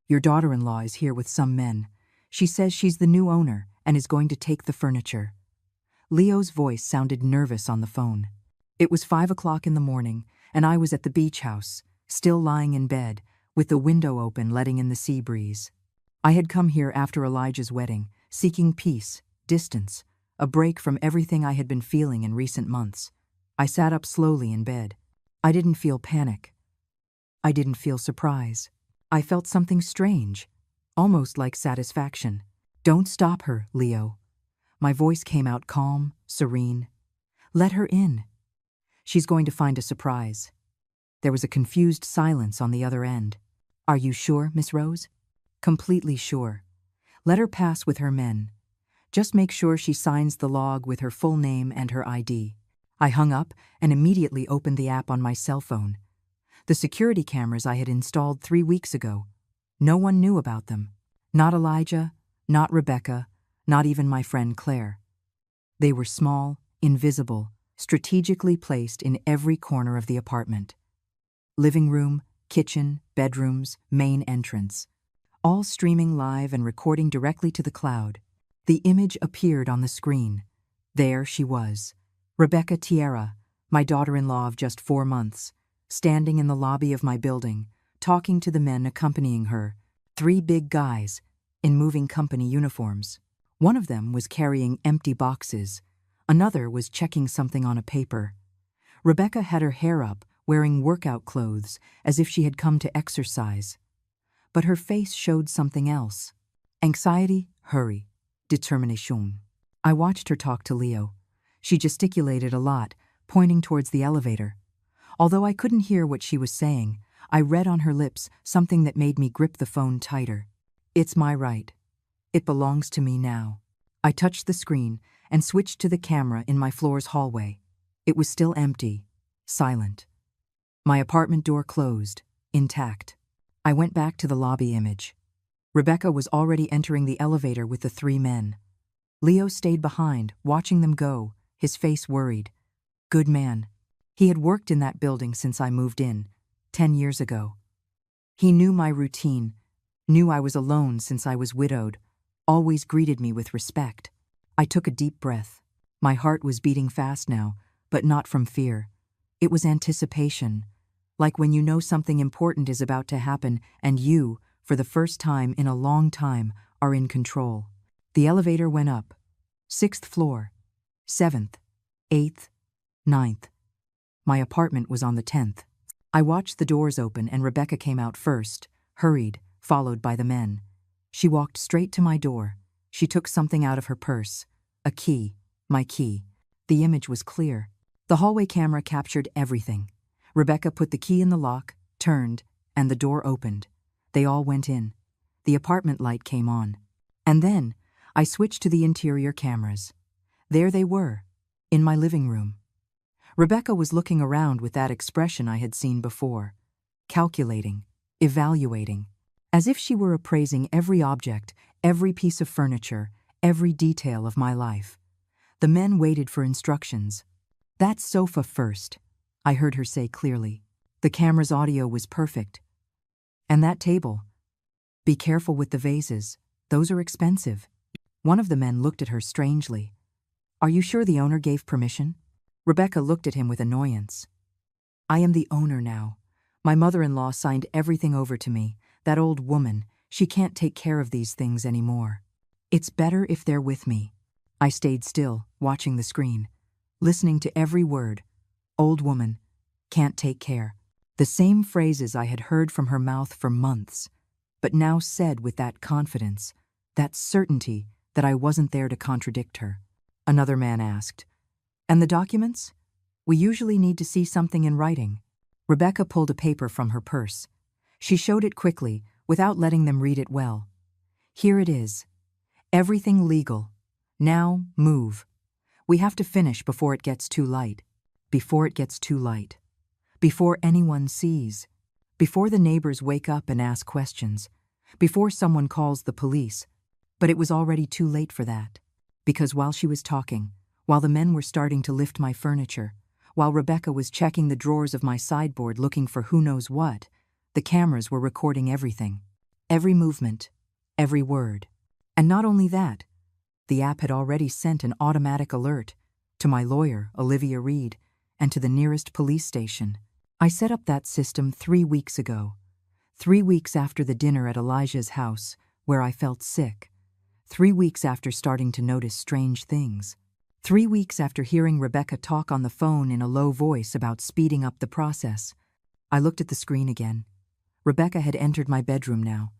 Your daughter-in-law is here with some men. She says she's the new owner and is going to take the furniture." Leo's voice sounded nervous on the phone. It was 5 o'clock in the morning, and I was at the beach house, still lying in bed, with the window open letting in the sea breeze. I had come here after Elijah's wedding, seeking peace, distance, a break from everything I had been feeling in recent months. I sat up slowly in bed. I didn't feel panic. I didn't feel surprise. I felt something strange, almost like satisfaction. "Don't stop her, Leo." My voice came out calm, serene. "Let her in. She's going to find a surprise." There was a confused silence on the other end. "Are you sure, Miss Rose?" "Completely sure. Let her pass with her men. Just make sure she signs the log with her full name and her ID." I hung up and immediately opened the app on my cell phone. The security cameras I had installed 3 weeks ago. No one knew about them. Not Elijah, not Rebecca, not even my friend Claire. They were small, invisible, strategically placed in every corner of the apartment. Living room, kitchen, bedrooms, main entrance. All streaming live and recording directly to the cloud. The image appeared on the screen. There she was, Rebecca Tierra, my daughter-in-law of just 4 months, standing in the lobby of my building, talking to the men accompanying her, 3 big guys in moving company uniforms. One of them was carrying empty boxes. Another was checking something on a paper. Rebecca had her hair up, wearing workout clothes, as if she had come to exercise. But her face showed something else. Anxiety, hurry, determination. I watched her talk to Leo. She gesticulated a lot, pointing towards the elevator. Although I couldn't hear what she was saying, I read on her lips something that made me grip the phone tighter. "It's my right. It belongs to me now." I touched the screen and switched to the camera in my floor's hallway. It was still empty, silent. My apartment door closed, intact. I went back to the lobby image. Rebecca was already entering the elevator with the 3 men. Leo stayed behind, watching them go, his face worried. Good man. He had worked in that building since I moved in, 10 years ago. He knew my routine, knew I was alone since I was widowed, always greeted me with respect. I took a deep breath. My heart was beating fast now, but not from fear. It was anticipation, like when you know something important is about to happen and you, for the first time in a long time, are in control. The elevator went up. 6th floor, 7th, 8th, 9th. My apartment was on the 10th. I watched the doors open and Rebecca came out first, hurried, followed by the men. She walked straight to my door. She took something out of her purse. A key, my key. The image was clear. The hallway camera captured everything. Rebecca put the key in the lock, turned, and the door opened. They all went in. The apartment light came on. And then, I switched to the interior cameras. There they were, in my living room. Rebecca was looking around with that expression I had seen before, calculating, evaluating, as if she were appraising every object, every piece of furniture, every detail of my life. The men waited for instructions. "That sofa first," I heard her say clearly. The camera's audio was perfect. "And that table. Be careful with the vases. Those are expensive." One of the men looked at her strangely. "Are you sure the owner gave permission?" Rebecca looked at him with annoyance. "I am the owner now. My mother-in-law signed everything over to me. That old woman, she can't take care of these things anymore. It's better if they're with me." I stayed still, watching the screen, listening to every word. Old woman, can't take care. The same phrases I had heard from her mouth for months, but now said with that confidence, that certainty that I wasn't there to contradict her. Another man asked, "And the documents? We usually need to see something in writing." Rebecca pulled a paper from her purse. She showed it quickly, without letting them read it well. "Here it is. Everything legal. Now, move. We have to finish before it gets too light. Before it gets too light. Before anyone sees. Before the neighbors wake up and ask questions. Before someone calls the police." But it was already too late for that. Because while she was talking, while the men were starting to lift my furniture, while Rebecca was checking the drawers of my sideboard looking for who knows what, the cameras were recording everything. Every movement, every word. And not only that, the app had already sent an automatic alert to my lawyer, Olivia Reed, and to the nearest police station. I set up that system 3 weeks ago, 3 weeks after the dinner at Elijah's house, where I felt sick, 3 weeks after starting to notice strange things, 3 weeks after hearing Rebecca talk on the phone in a low voice about speeding up the process. I looked at the screen again. Rebecca had entered my bedroom now.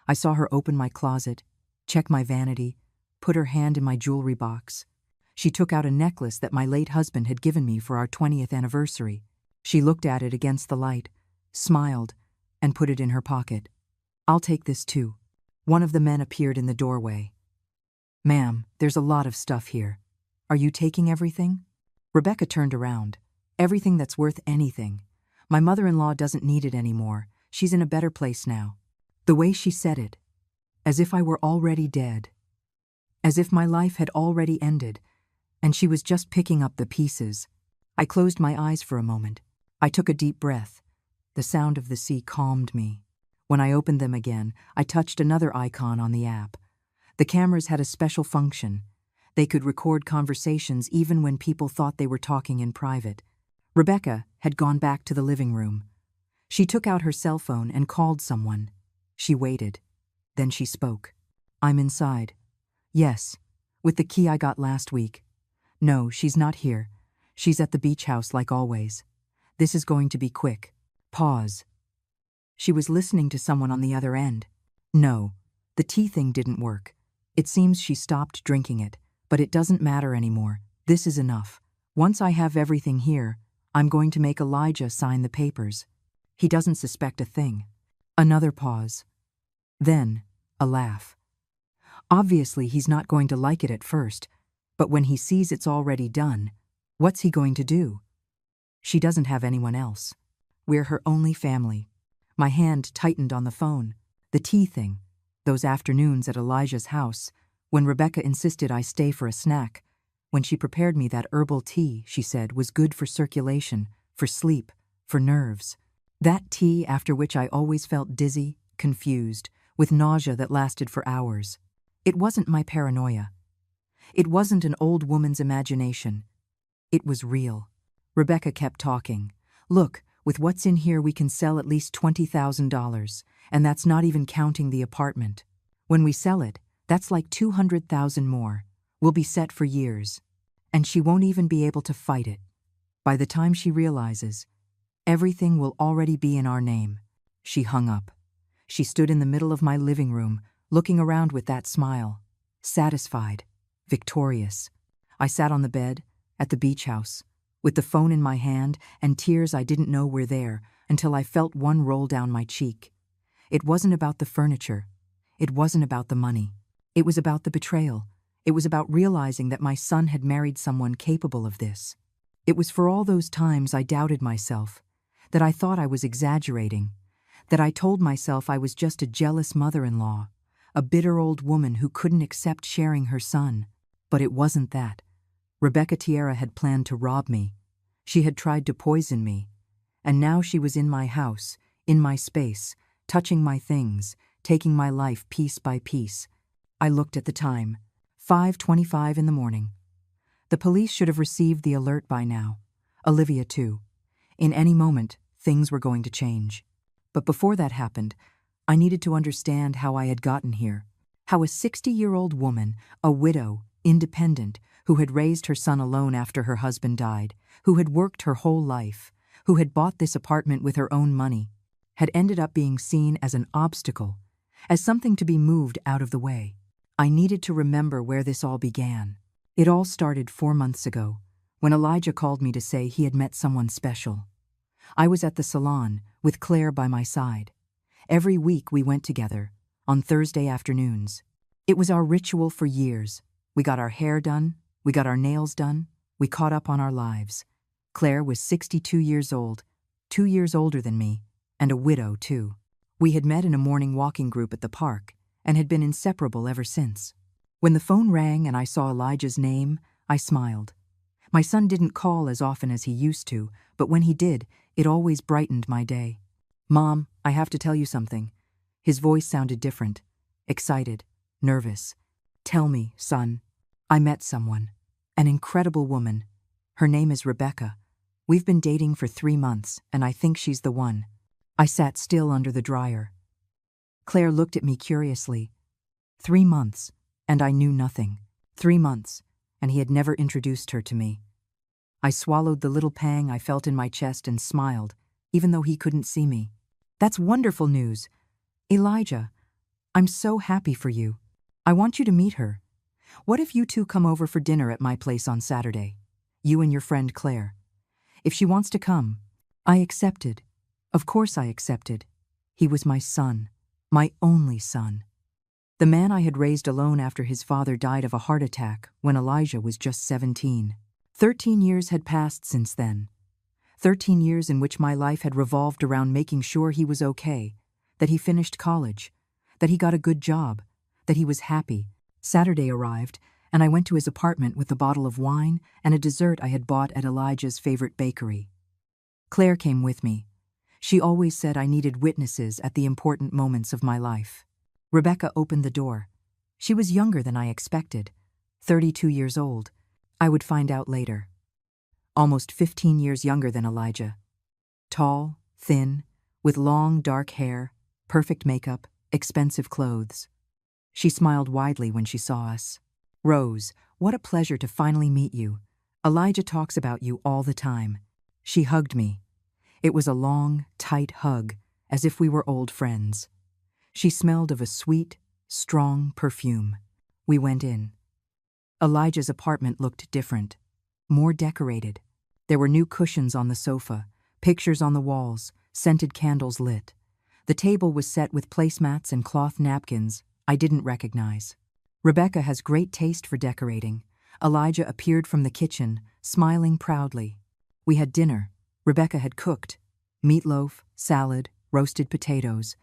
I saw her open my closet, check my vanity, put her hand in my jewelry box. She took out a necklace that my late husband had given me for our 20th anniversary. She looked at it against the light, smiled, and put it in her pocket. "I'll take this too." One of the men appeared in the doorway. "Ma'am, there's a lot of stuff here. Are you taking everything?" Rebecca turned around. "Everything that's worth anything. My mother-in-law doesn't need it anymore. She's in a better place now." The way she said it, as if I were already dead, as if my life had already ended, and she was just picking up the pieces. I closed my eyes for a moment. I took a deep breath. The sound of the sea calmed me. When I opened them again, I touched another icon on the app. The cameras had a special function. They could record conversations even when people thought they were talking in private. Rebecca had gone back to the living room. She took out her cell phone and called someone. She waited. Then she spoke. "I'm inside." "Yes, with the key I got last week." "No, she's not here. She's at the beach house like always. This is going to be quick." Pause. She was listening to someone on the other end. "No, the tea thing didn't work. It seems she stopped drinking it, but it doesn't matter anymore. This is enough. Once I have everything here, I'm going to make Elijah sign the papers. He doesn't suspect a thing." Another pause. Then, a laugh. "Obviously, he's not going to like it at first, but when he sees it's already done, what's he going to do? She doesn't have anyone else. We're her only family." My hand tightened on the phone. The tea thing, those afternoons at Elijah's house, when Rebecca insisted I stay for a snack, when she prepared me that herbal tea, she said, was good for circulation, for sleep, for nerves. That tea after which I always felt dizzy, confused, with nausea that lasted for hours. It wasn't my paranoia. It wasn't an old woman's imagination. It was real. Rebecca kept talking. "Look, with what's in here we can sell at least $20,000, and that's not even counting the apartment. When we sell it, that's like $200,000 more. We'll be set for years. And she won't even be able to fight it. By the time she realizes, everything will already be in our name." She hung up. She stood in the middle of my living room, looking around with that smile. Satisfied. Victorious. I sat on the bed, at the beach house, with the phone in my hand and tears I didn't know were there until I felt one roll down my cheek. It wasn't about the furniture. It wasn't about the money. It was about the betrayal. It was about realizing that my son had married someone capable of this. It was for all those times I doubted myself, that I thought I was exaggerating, that I told myself I was just a jealous mother-in-law, a bitter old woman who couldn't accept sharing her son. But it wasn't that. Rebecca Tierra had planned to rob me. She had tried to poison me. And now she was in my house, in my space, touching my things, taking my life piece by piece. I looked at the time. 5:25 in the morning. The police should have received the alert by now. Olivia too. In any moment, things were going to change. But before that happened, I needed to understand how I had gotten here. How a 60-year-old woman, a widow, independent, who had raised her son alone after her husband died, who had worked her whole life, who had bought this apartment with her own money, had ended up being seen as an obstacle, as something to be moved out of the way. I needed to remember where this all began. It all started 4 months ago, when Elijah called me to say he had met someone special. I was at the salon, with Claire by my side. Every week we went together, on Thursday afternoons. It was our ritual for years. We got our hair done, we got our nails done, we caught up on our lives. Claire was 62 years old, 2 years older than me, and a widow too. We had met in a morning walking group at the park, and had been inseparable ever since. When the phone rang and I saw Elijah's name, I smiled. My son didn't call as often as he used to, but when he did, it always brightened my day. "Mom, I have to tell you something." His voice sounded different, excited, nervous. "Tell me, son. I met someone. An incredible woman. Her name is Rebecca. We've been dating for 3 months, and I think she's the one." I sat still under the dryer. Claire looked at me curiously. 3 months, and I knew nothing. 3 months, and he had never introduced her to me. I swallowed the little pang I felt in my chest and smiled, even though he couldn't see me. "That's wonderful news. Elijah, I'm so happy for you. I want you to meet her. What if you two come over for dinner at my place on Saturday? You and your friend Claire. If she wants to come." I accepted. Of course I accepted. He was my son, my only son. The man I had raised alone after his father died of a heart attack when Elijah was just 17. 13 years had passed since then. 13 years in which my life had revolved around making sure he was okay, that he finished college, that he got a good job, that he was happy. Saturday arrived, and I went to his apartment with a bottle of wine and a dessert I had bought at Elijah's favorite bakery. Claire came with me. She always said I needed witnesses at the important moments of my life. Rebecca opened the door. She was younger than I expected, 32 years old. I would find out later. Almost 15 years younger than Elijah. Tall, thin, with long, dark hair, perfect makeup, expensive clothes. She smiled widely when she saw us. "Rose, what a pleasure to finally meet you. Elijah talks about you all the time." She hugged me. It was a long, tight hug, as if we were old friends. She smelled of a sweet, strong perfume. We went in. Elijah's apartment looked different, more decorated. There were new cushions on the sofa, pictures on the walls, scented candles lit. The table was set with placemats and cloth napkins I didn't recognize. Rebecca has great taste for decorating. Elijah appeared from the kitchen, smiling proudly. We had dinner. Rebecca had cooked. Meatloaf, salad, roasted potatoes.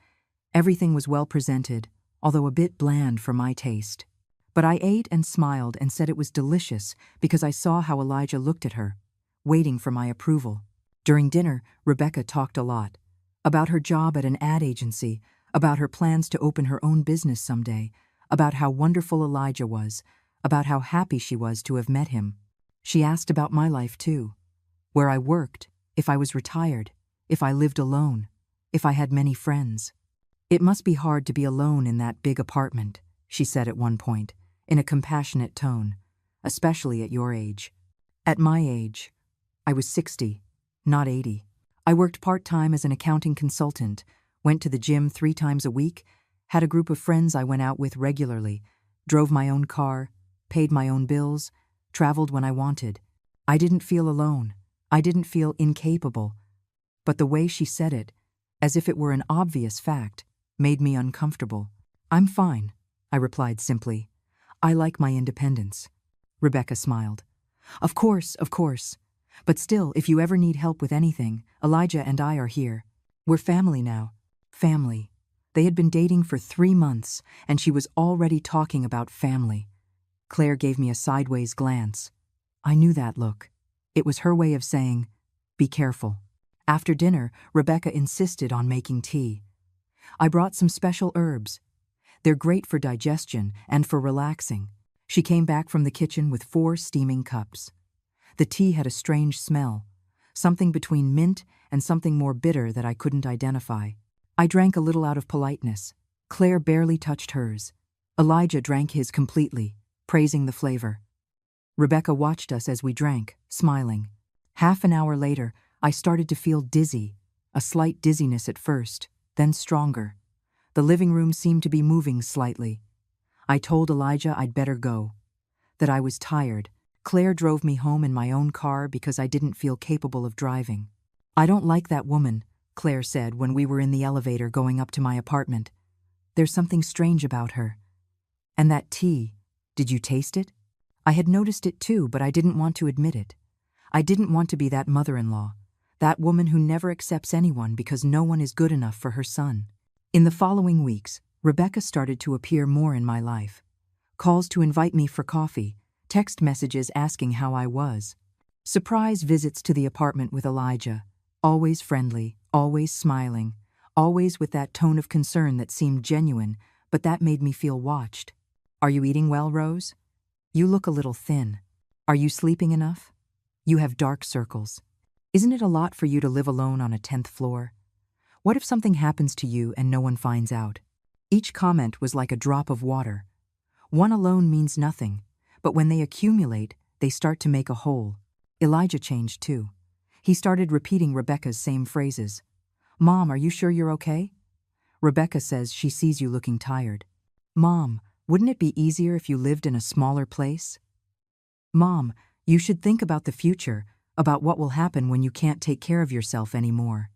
Everything was well presented, although a bit bland for my taste. But I ate and smiled and said it was delicious because I saw how Elijah looked at her, waiting for my approval. During dinner, Rebecca talked a lot. About her job at an ad agency, about her plans to open her own business someday, about how wonderful Elijah was, about how happy she was to have met him. She asked about my life too. Where I worked, if I was retired, if I lived alone, if I had many friends. "It must be hard to be alone in that big apartment," she said at one point, in a compassionate tone, "especially at your age." At my age, I was 60, not 80. I worked part-time as an accounting consultant, went to the gym 3 times a week, had a group of friends I went out with regularly, drove my own car, paid my own bills, traveled when I wanted. I didn't feel alone. I didn't feel incapable. But the way she said it, as if it were an obvious fact, made me uncomfortable. "I'm fine," I replied simply. "I like my independence." Rebecca smiled. Of course. But still, if you ever need help with anything, Elijah and I are here. We're family now. Family." They had been dating for 3 months, and she was already talking about family. Claire gave me a sideways glance. I knew that look. It was her way of saying, "Be careful." After dinner, Rebecca insisted on making tea. I brought some special herbs. They're great for digestion and for relaxing. She came back from the kitchen with 4 steaming cups. The tea had a strange smell, something between mint and something more bitter that I couldn't identify. I drank a little out of politeness. Claire barely touched hers. Elijah drank his completely, praising the flavor. Rebecca watched us as we drank, smiling. Half an hour later, I started to feel dizzy, a slight dizziness at first, then stronger. The living room seemed to be moving slightly. I told Elijah I'd better go, that I was tired. Claire drove me home in my own car because I didn't feel capable of driving. "I don't like that woman," Claire said when we were in the elevator going up to my apartment. "There's something strange about her. And that tea, did you taste it?" I had noticed it too, but I didn't want to admit it. I didn't want to be that mother-in-law, that woman who never accepts anyone because no one is good enough for her son. In the following weeks, Rebecca started to appear more in my life. Calls to invite me for coffee, text messages asking how I was. Surprise visits to the apartment with Elijah, always friendly, always smiling, always with that tone of concern that seemed genuine, but that made me feel watched. "Are you eating well, Rose? You look a little thin. Are you sleeping enough? You have dark circles. Isn't it a lot for you to live alone on a 10th floor? What if something happens to you and no one finds out?" Each comment was like a drop of water. One alone means nothing, but when they accumulate, they start to make a whole. Elijah changed too. He started repeating Rebecca's same phrases. "Mom, are you sure you're okay? Rebecca says she sees you looking tired. Mom, wouldn't it be easier if you lived in a smaller place? Mom, you should think about the future, about what will happen when you can't take care of yourself anymore."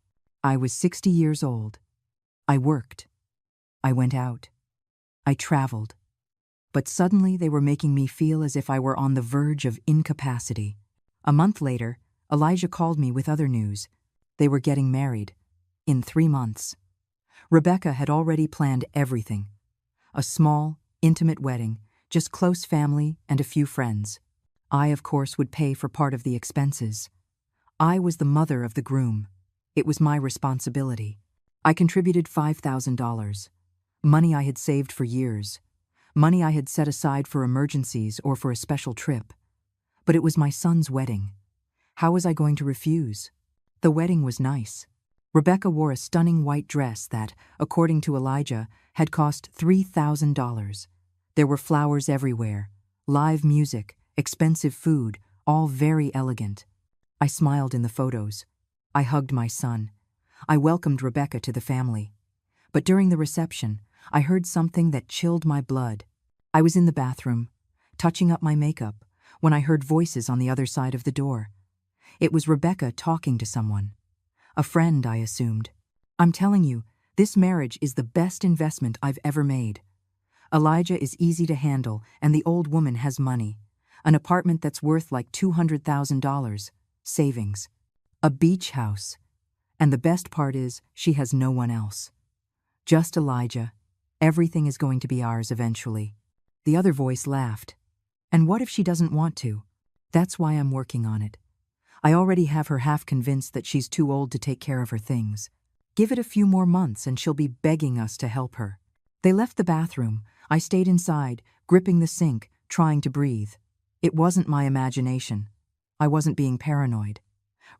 I was 60 years old. I worked. I went out. I traveled. But suddenly they were making me feel as if I were on the verge of incapacity. A month later, Elijah called me with other news. They were getting married. In 3 months. Rebecca had already planned everything. A small, intimate wedding, just close family and a few friends. I, of course, would pay for part of the expenses. I was the mother of the groom. It was my responsibility. I contributed $5,000. Money I had saved for years. Money I had set aside for emergencies or for a special trip. But it was my son's wedding. How was I going to refuse? The wedding was nice. Rebecca wore a stunning white dress that, according to Elijah, had cost $3,000. There were flowers everywhere, live music, expensive food, all very elegant. I smiled in the photos. I hugged my son. I welcomed Rebecca to the family. But during the reception, I heard something that chilled my blood. I was in the bathroom, touching up my makeup, when I heard voices on the other side of the door. It was Rebecca talking to someone. A friend, I assumed. "I'm telling you, this marriage is the best investment I've ever made. Elijah is easy to handle, and the old woman has money. An apartment that's worth like $200,000. Savings. A beach house. And the best part is, she has no one else. Just Elijah. Everything is going to be ours eventually." The other voice laughed. "And what if she doesn't want to? That's why I'm working on it. I already have her half convinced that she's too old to take care of her things. Give it a few more months and she'll be begging us to help her." They left the bathroom. I stayed inside, gripping the sink, trying to breathe. It wasn't my imagination. I wasn't being paranoid.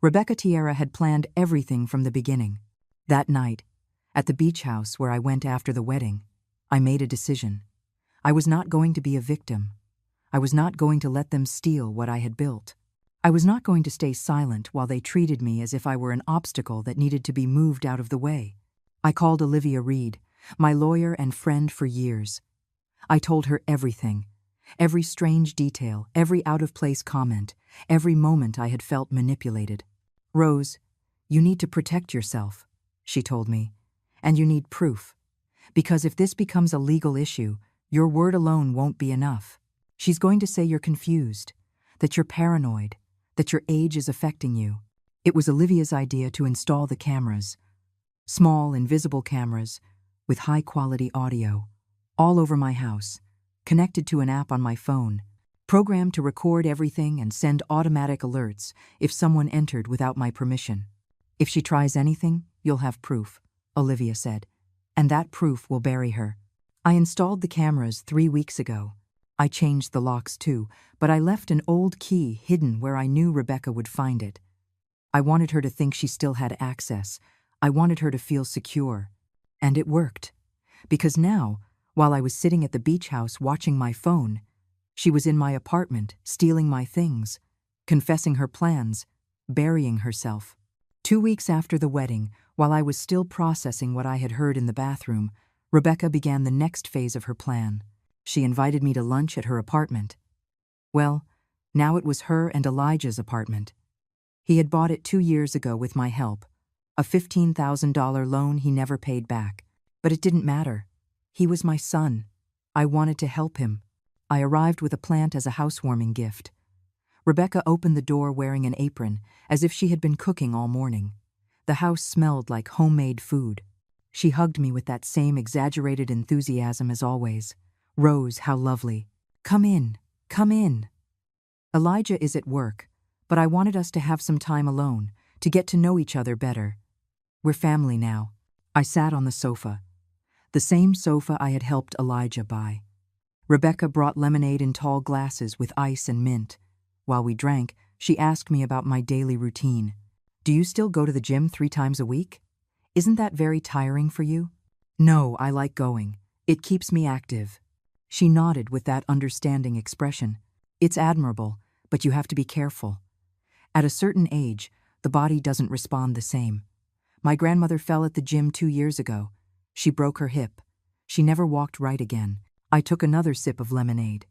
Rebecca Tierra had planned everything from the beginning. That night, at the beach house where I went after the wedding, I made a decision. I was not going to be a victim. I was not going to let them steal what I had built. I was not going to stay silent while they treated me as if I were an obstacle that needed to be moved out of the way. I called Olivia Reed, my lawyer and friend for years. I told her everything, every strange detail, every out-of-place comment, every moment I had felt manipulated. "Rose, you need to protect yourself," she told me, "and you need proof. Because if this becomes a legal issue, your word alone won't be enough. She's going to say you're confused, that you're paranoid, that your age is affecting you." It was Olivia's idea to install the cameras. Small, invisible cameras with high-quality audio, all over my house, connected to an app on my phone, programmed to record everything and send automatic alerts if someone entered without my permission. "If she tries anything, you'll have proof," Olivia said, "and that proof will bury her." I installed the cameras 3 weeks ago. I changed the locks too, but I left an old key hidden where I knew Rebecca would find it. I wanted her to think she still had access. I wanted her to feel secure. And it worked. Because now, while I was sitting at the beach house watching my phone, she was in my apartment, stealing my things, confessing her plans, burying herself. 2 weeks after the wedding, while I was still processing what I had heard in the bathroom, Rebecca began the next phase of her plan. She invited me to lunch at her apartment. Well, now it was her and Elijah's apartment. He had bought it 2 years ago with my help, a $15,000 loan he never paid back. But it didn't matter. He was my son. I wanted to help him. I arrived with a plant as a housewarming gift. Rebecca opened the door wearing an apron, as if she had been cooking all morning. The house smelled like homemade food. She hugged me with that same exaggerated enthusiasm as always. "Rose, how lovely. Come in, come in." Elijah is at work, but I wanted us to have some time alone, to get to know each other better. We're family now. I sat on the sofa, the same sofa I had helped Elijah buy. Rebecca brought lemonade in tall glasses with ice and mint. While we drank, she asked me about my daily routine. Do you still go to the gym 3 times a week? Isn't that very tiring for you? No, I like going. It keeps me active. She nodded with that understanding expression. It's admirable, but you have to be careful. At a certain age, the body doesn't respond the same. My grandmother fell at the gym 2 years ago. She broke her hip. She never walked right again. I took another sip of lemonade.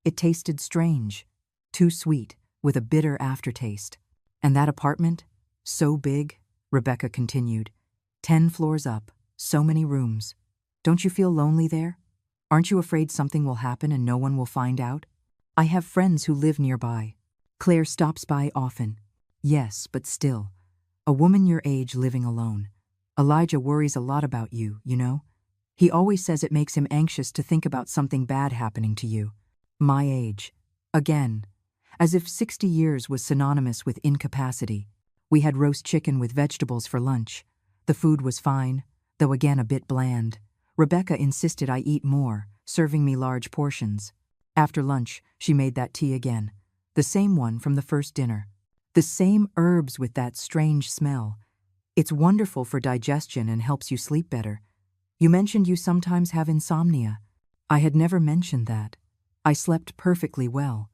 It tasted strange, too sweet, with a bitter aftertaste. And that apartment? So big, Rebecca continued. 10 floors up, so many rooms. Don't you feel lonely there? Aren't you afraid something will happen and no one will find out? I have friends who live nearby. Claire stops by often. Yes, but still. A woman your age living alone. Elijah worries a lot about you, you know? He always says it makes him anxious to think about something bad happening to you. My age. Again. As if 60 years was synonymous with incapacity. We had roast chicken with vegetables for lunch. The food was fine, though again a bit bland. Rebecca insisted I eat more, serving me large portions. After lunch, she made that tea again. The same one from the first dinner. The same herbs with that strange smell. It's wonderful for digestion and helps you sleep better. You mentioned you sometimes have insomnia. I had never mentioned that. I slept perfectly well.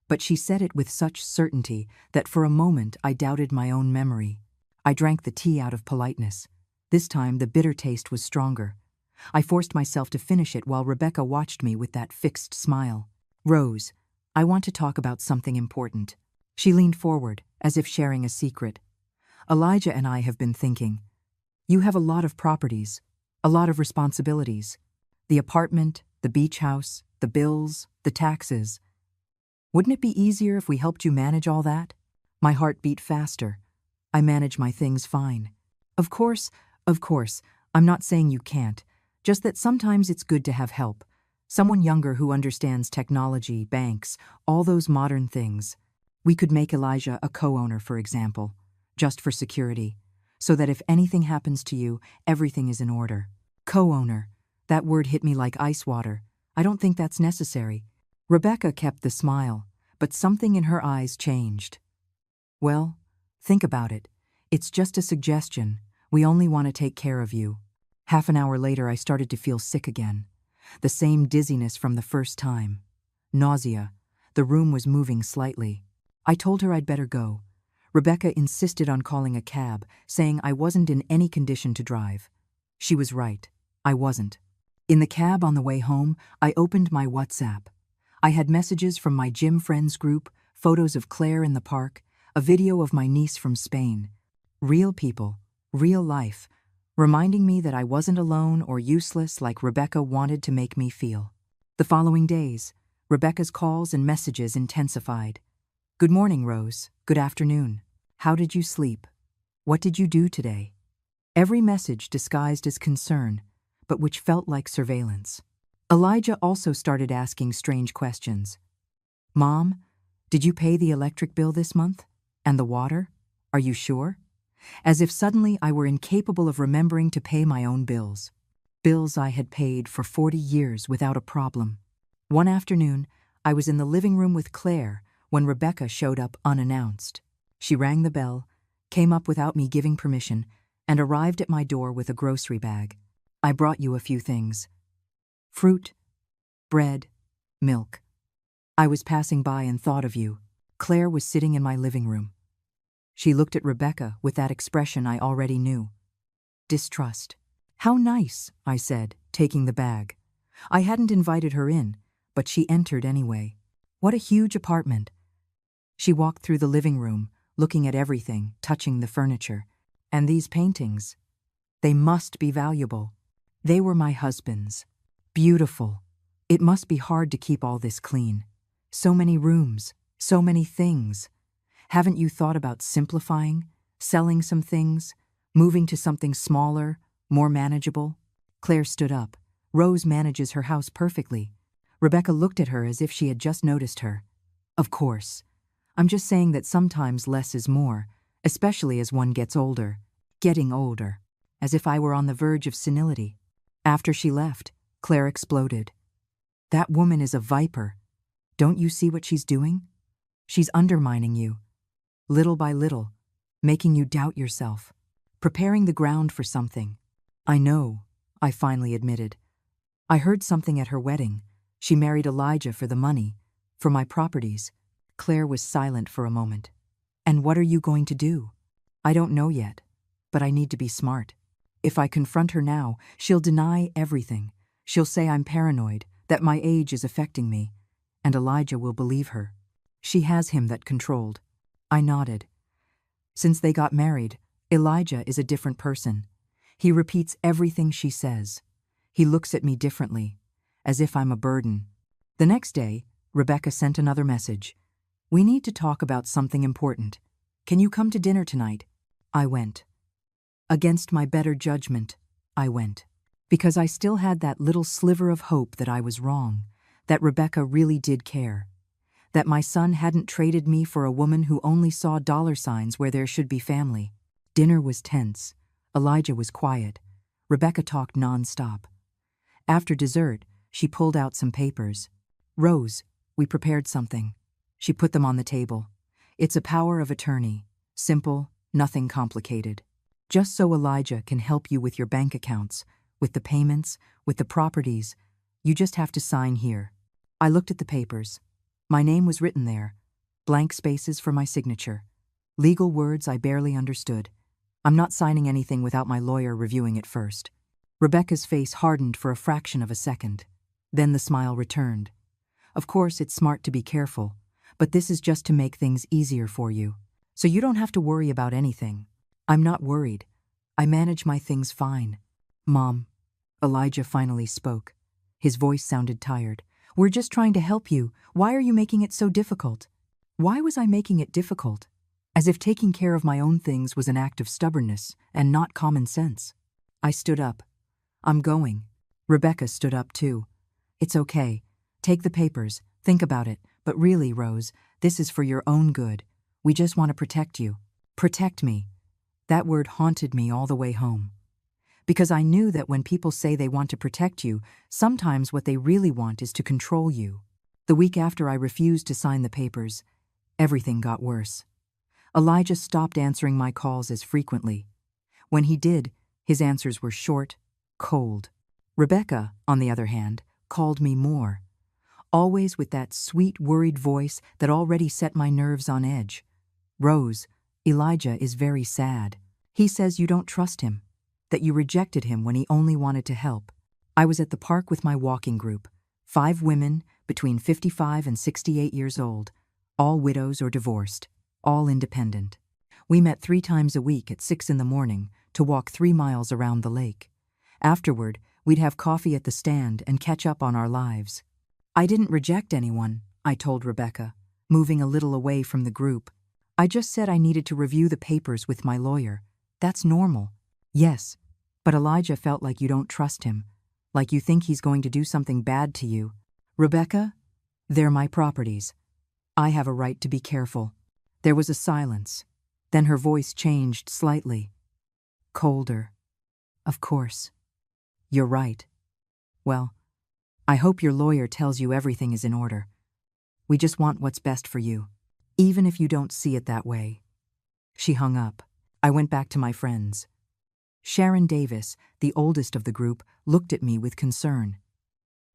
But she said it with such certainty that for a moment I doubted my own memory. I drank the tea out of politeness. This time the bitter taste was stronger. I forced myself to finish it while Rebecca watched me with that fixed smile. Rose, I want to talk about something important. She leaned forward, as if sharing a secret. Elijah and I have been thinking. You have a lot of properties, a lot of responsibilities. The apartment, the beach house, the bills, the taxes. Wouldn't it be easier if we helped you manage all that? My heart beat faster. I manage my things fine. Of course, I'm not saying you can't, just that sometimes it's good to have help. Someone younger who understands technology, banks, all those modern things. We could make Elijah a co-owner, for example, just for security, so that if anything happens to you, everything is in order. Co-owner. That word hit me like ice water. I don't think that's necessary. Rebecca kept the smile, but something in her eyes changed. Well, think about it. It's just a suggestion. We only want to take care of you. Half an hour later, I started to feel sick again. The same dizziness from the first time. Nausea. The room was moving slightly. I told her I'd better go. Rebecca insisted on calling a cab, saying I wasn't in any condition to drive. She was right. I wasn't. In the cab on the way home, I opened my WhatsApp. I had messages from my gym friends group, photos of Claire in the park, a video of my niece from Spain. Real people, real life, reminding me that I wasn't alone or useless like Rebecca wanted to make me feel. The following days, Rebecca's calls and messages intensified. Good morning, Rose. Good afternoon. How did you sleep? What did you do today? Every message disguised as concern, but which felt like surveillance. Elijah also started asking strange questions. Mom, did you pay the electric bill this month? And the water? Are you sure? As if suddenly I were incapable of remembering to pay my own bills. Bills I had paid for 40 years without a problem. One afternoon, I was in the living room with Claire when Rebecca showed up unannounced. She rang the bell, came up without me giving permission, and arrived at my door with a grocery bag. I brought you a few things. Fruit, bread, milk. I was passing by and thought of you. Claire was sitting in my living room. She looked at Rebecca with that expression I already knew. Distrust. How nice, I said, taking the bag. I hadn't invited her in, but she entered anyway. What a huge apartment. She walked through the living room, looking at everything, touching the furniture. And these paintings. They must be valuable. They were my husband's. Beautiful. It must be hard to keep all this clean. So many rooms, so many things. Haven't you thought about simplifying, selling some things, moving to something smaller, more manageable? Claire stood up. Rose manages her house perfectly. Rebecca looked at her as if she had just noticed her. Of course. I'm just saying that sometimes less is more, especially as one gets older. Getting older. as if I were on the verge of senility. After she left, Claire exploded. That woman is a viper. Don't you see what she's doing? She's undermining you, little by little, making you doubt yourself, preparing the ground for something. I know, I finally admitted. I heard something at her wedding. She married Elijah for the money, for my properties. Claire was silent for a moment. And what are you going to do? I don't know yet, but I need to be smart. If I confront her now, she'll deny everything. She'll say I'm paranoid, that my age is affecting me, and Elijah will believe her. She has him that controlled. I nodded. Since they got married, Elijah is a different person. He repeats everything she says. He looks at me differently, as if I'm a burden. The next day, Rebecca sent another message. We need to talk about something important. Can you come to dinner tonight? I went. Against my better judgment, I went. Because I still had that little sliver of hope that I was wrong, that Rebecca really did care, that my son hadn't traded me for a woman who only saw dollar signs where there should be family. Dinner was tense. Elijah was quiet. Rebecca talked non-stop. After dessert, she pulled out some papers. Rose, we prepared something. She put them on the table. It's a power of attorney. Simple, nothing complicated. Just so Elijah can help you with your bank accounts, with the payments, with the properties. You just have to sign here. I looked at the papers. My name was written there. Blank spaces for my signature. Legal words I barely understood. I'm not signing anything without my lawyer reviewing it first. Rebecca's face hardened for a fraction of a second. Then the smile returned. Of course, it's smart to be careful, but this is just to make things easier for you. So you don't have to worry about anything. I'm not worried. I manage my things fine. Mom, Elijah finally spoke. His voice sounded tired. We're just trying to help you. Why are you making it so difficult? Why was I making it difficult? As if taking care of my own things was an act of stubbornness and not common sense. I stood up. I'm going. Rebecca stood up too. It's okay. Take the papers. Think about it. But really, Rose, this is for your own good. We just want to protect you. Protect me. That word haunted me all the way home. Because I knew that when people say they want to protect you, sometimes what they really want is to control you. The week after I refused to sign the papers, everything got worse. Elijah stopped answering my calls as frequently. When he did, his answers were short, cold. Rebecca, on the other hand, called me more. Always with that sweet, worried voice that already set my nerves on edge. Rose, Elijah is very sad. He says you don't trust him, that you rejected him when he only wanted to help. I was at the park with my walking group, 5 women between 55 and 68 years old, all widows or divorced, all independent. We met 3 times a week at 6 in the morning to walk 3 miles around the lake. Afterward, we'd have coffee at the stand and catch up on our lives. I didn't reject anyone, I told Rebecca, moving a little away from the group. I just said I needed to review the papers with my lawyer. That's normal. Yes, but Elijah felt like you don't trust him, like you think he's going to do something bad to you. Rebecca, they're my properties. I have a right to be careful. There was a silence. Then her voice changed slightly. Colder. Of course. You're right. Well, I hope your lawyer tells you everything is in order. We just want what's best for you, even if you don't see it that way. She hung up. I went back to my friends. Sharon Davis, the oldest of the group, looked at me with concern.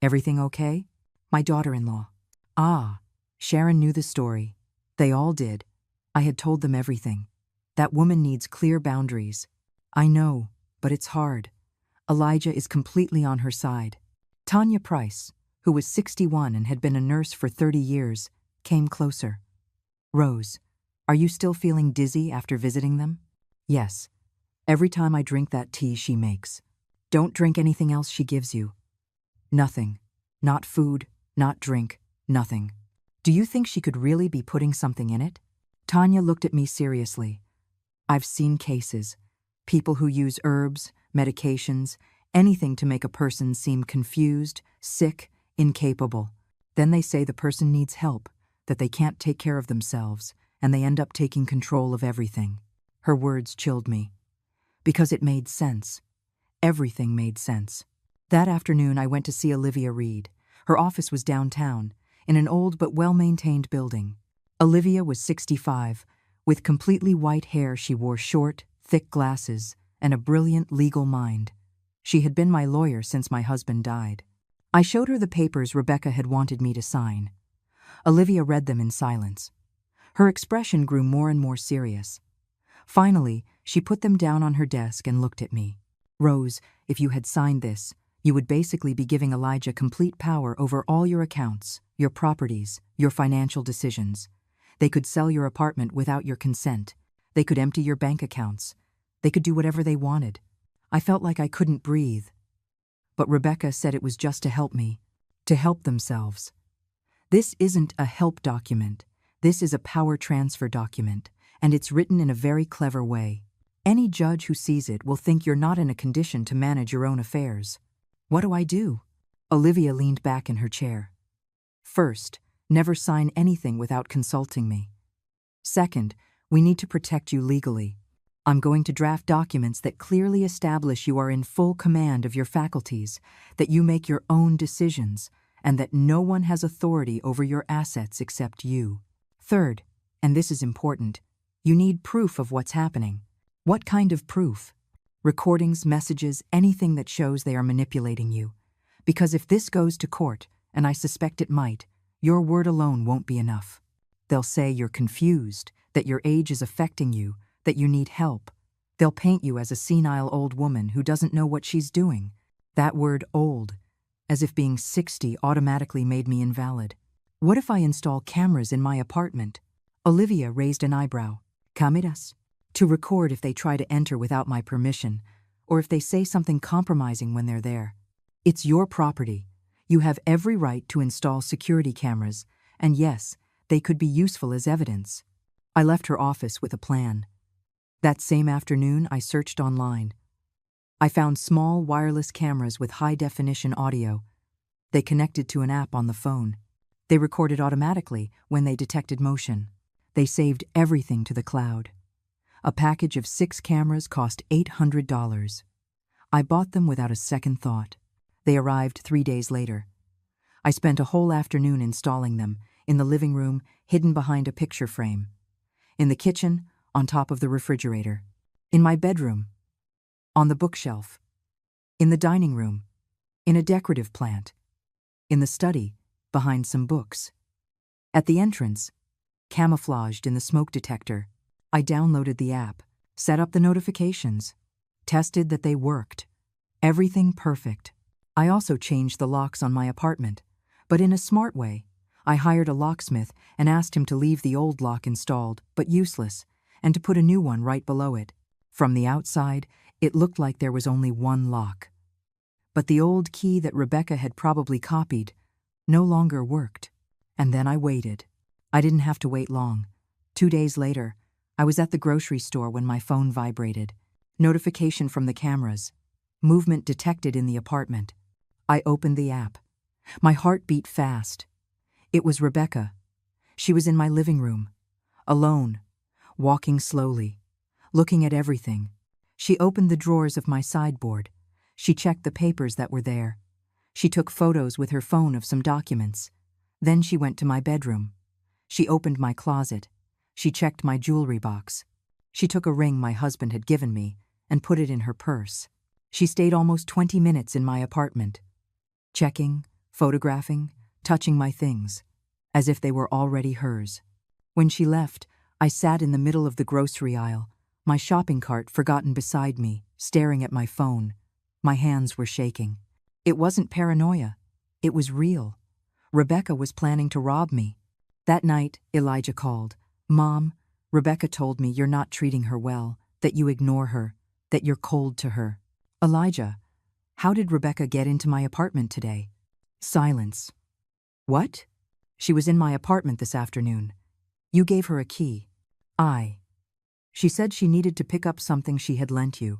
Everything okay? My daughter-in-law. Ah, Sharon knew the story. They all did. I had told them everything. That woman needs clear boundaries. I know, but it's hard. Elijah is completely on her side. Tanya Price, who was 61 and had been a nurse for 30 years, came closer. Rose, are you still feeling dizzy after visiting them? Yes. Every time I drink that tea she makes. Don't drink anything else she gives you. Nothing. Not food, not drink, nothing. Do you think she could really be putting something in it? Tanya looked at me seriously. I've seen cases. People who use herbs, medications, anything to make a person seem confused, sick, incapable. Then they say the person needs help, that they can't take care of themselves, and they end up taking control of everything. Her words chilled me. because it made sense. Everything made sense. That afternoon, I went to see Olivia Reed. Her office was downtown, in an old but well-maintained building. Olivia was 65. With completely white hair, she wore short, thick glasses and a brilliant legal mind. She had been my lawyer since my husband died. I showed her the papers Rebecca had wanted me to sign. Olivia read them in silence. Her expression grew more and more serious. Finally, she put them down on her desk and looked at me. "Rose, if you had signed this, you would basically be giving Elijah complete power over all your accounts, your properties, your financial decisions. They could sell your apartment without your consent. They could empty your bank accounts. They could do whatever they wanted." I felt like I couldn't breathe. But Rebecca said it was just to help me, to help themselves. This isn't a help document. This is a power transfer document, and it's written in a very clever way. Any judge who sees it will think you're not in a condition to manage your own affairs. What do I do? Olivia leaned back in her chair. First, never sign anything without consulting me. Second, we need to protect you legally. I'm going to draft documents that clearly establish you are in full command of your faculties, that you make your own decisions, and that no one has authority over your assets except you. Third, and this is important, you need proof of what's happening. What kind of proof? Recordings, messages, anything that shows they are manipulating you. Because if this goes to court, and I suspect it might, your word alone won't be enough. They'll say you're confused, that your age is affecting you, that you need help. They'll paint you as a senile old woman who doesn't know what she's doing. That word old, as if being 60 automatically made me invalid. What if I install cameras in my apartment? Olivia raised an eyebrow. Cameras? To record if they try to enter without my permission, or if they say something compromising when they're there. It's your property. You have every right to install security cameras, and yes, they could be useful as evidence. I left her office with a plan. That same afternoon, I searched online. I found small wireless cameras with high-definition audio. They connected to an app on the phone. They recorded automatically when they detected motion. They saved everything to the cloud. A package of 6 cameras cost $800. I bought them without a second thought. They arrived 3 days later. I spent a whole afternoon installing them, in the living room, hidden behind a picture frame. In the kitchen, on top of the refrigerator. In my bedroom. On the bookshelf. In the dining room. In a decorative plant. In the study, behind some books. At the entrance, camouflaged in the smoke detector, I downloaded the app, set up the notifications, tested that they worked. Everything perfect. I also changed the locks on my apartment, but in a smart way. I hired a locksmith and asked him to leave the old lock installed, but useless, and to put a new one right below it. From the outside, it looked like there was only one lock. But the old key that Rebecca had probably copied no longer worked. And then I waited. I didn't have to wait long. 2 days later, I was at the grocery store when my phone vibrated. Notification from the cameras. Movement detected in the apartment. I opened the app. My heart beat fast. It was Rebecca. She was in my living room, alone, walking slowly, looking at everything. She opened the drawers of my sideboard. She checked the papers that were there. She took photos with her phone of some documents. Then she went to my bedroom. She opened my closet. She checked my jewelry box. She took a ring my husband had given me and put it in her purse. She stayed almost 20 minutes in my apartment, checking, photographing, touching my things, as if they were already hers. When she left, I sat in the middle of the grocery aisle, my shopping cart forgotten beside me, staring at my phone. My hands were shaking. It wasn't paranoia. It was real. Rebecca was planning to rob me. That night, Elijah called. "Mom, Rebecca told me you're not treating her well, that you ignore her, that you're cold to her." "Elijah, how did Rebecca get into my apartment today?" Silence. "What?" "She was in my apartment this afternoon. You gave her a key." She said she needed to pick up something she had lent you.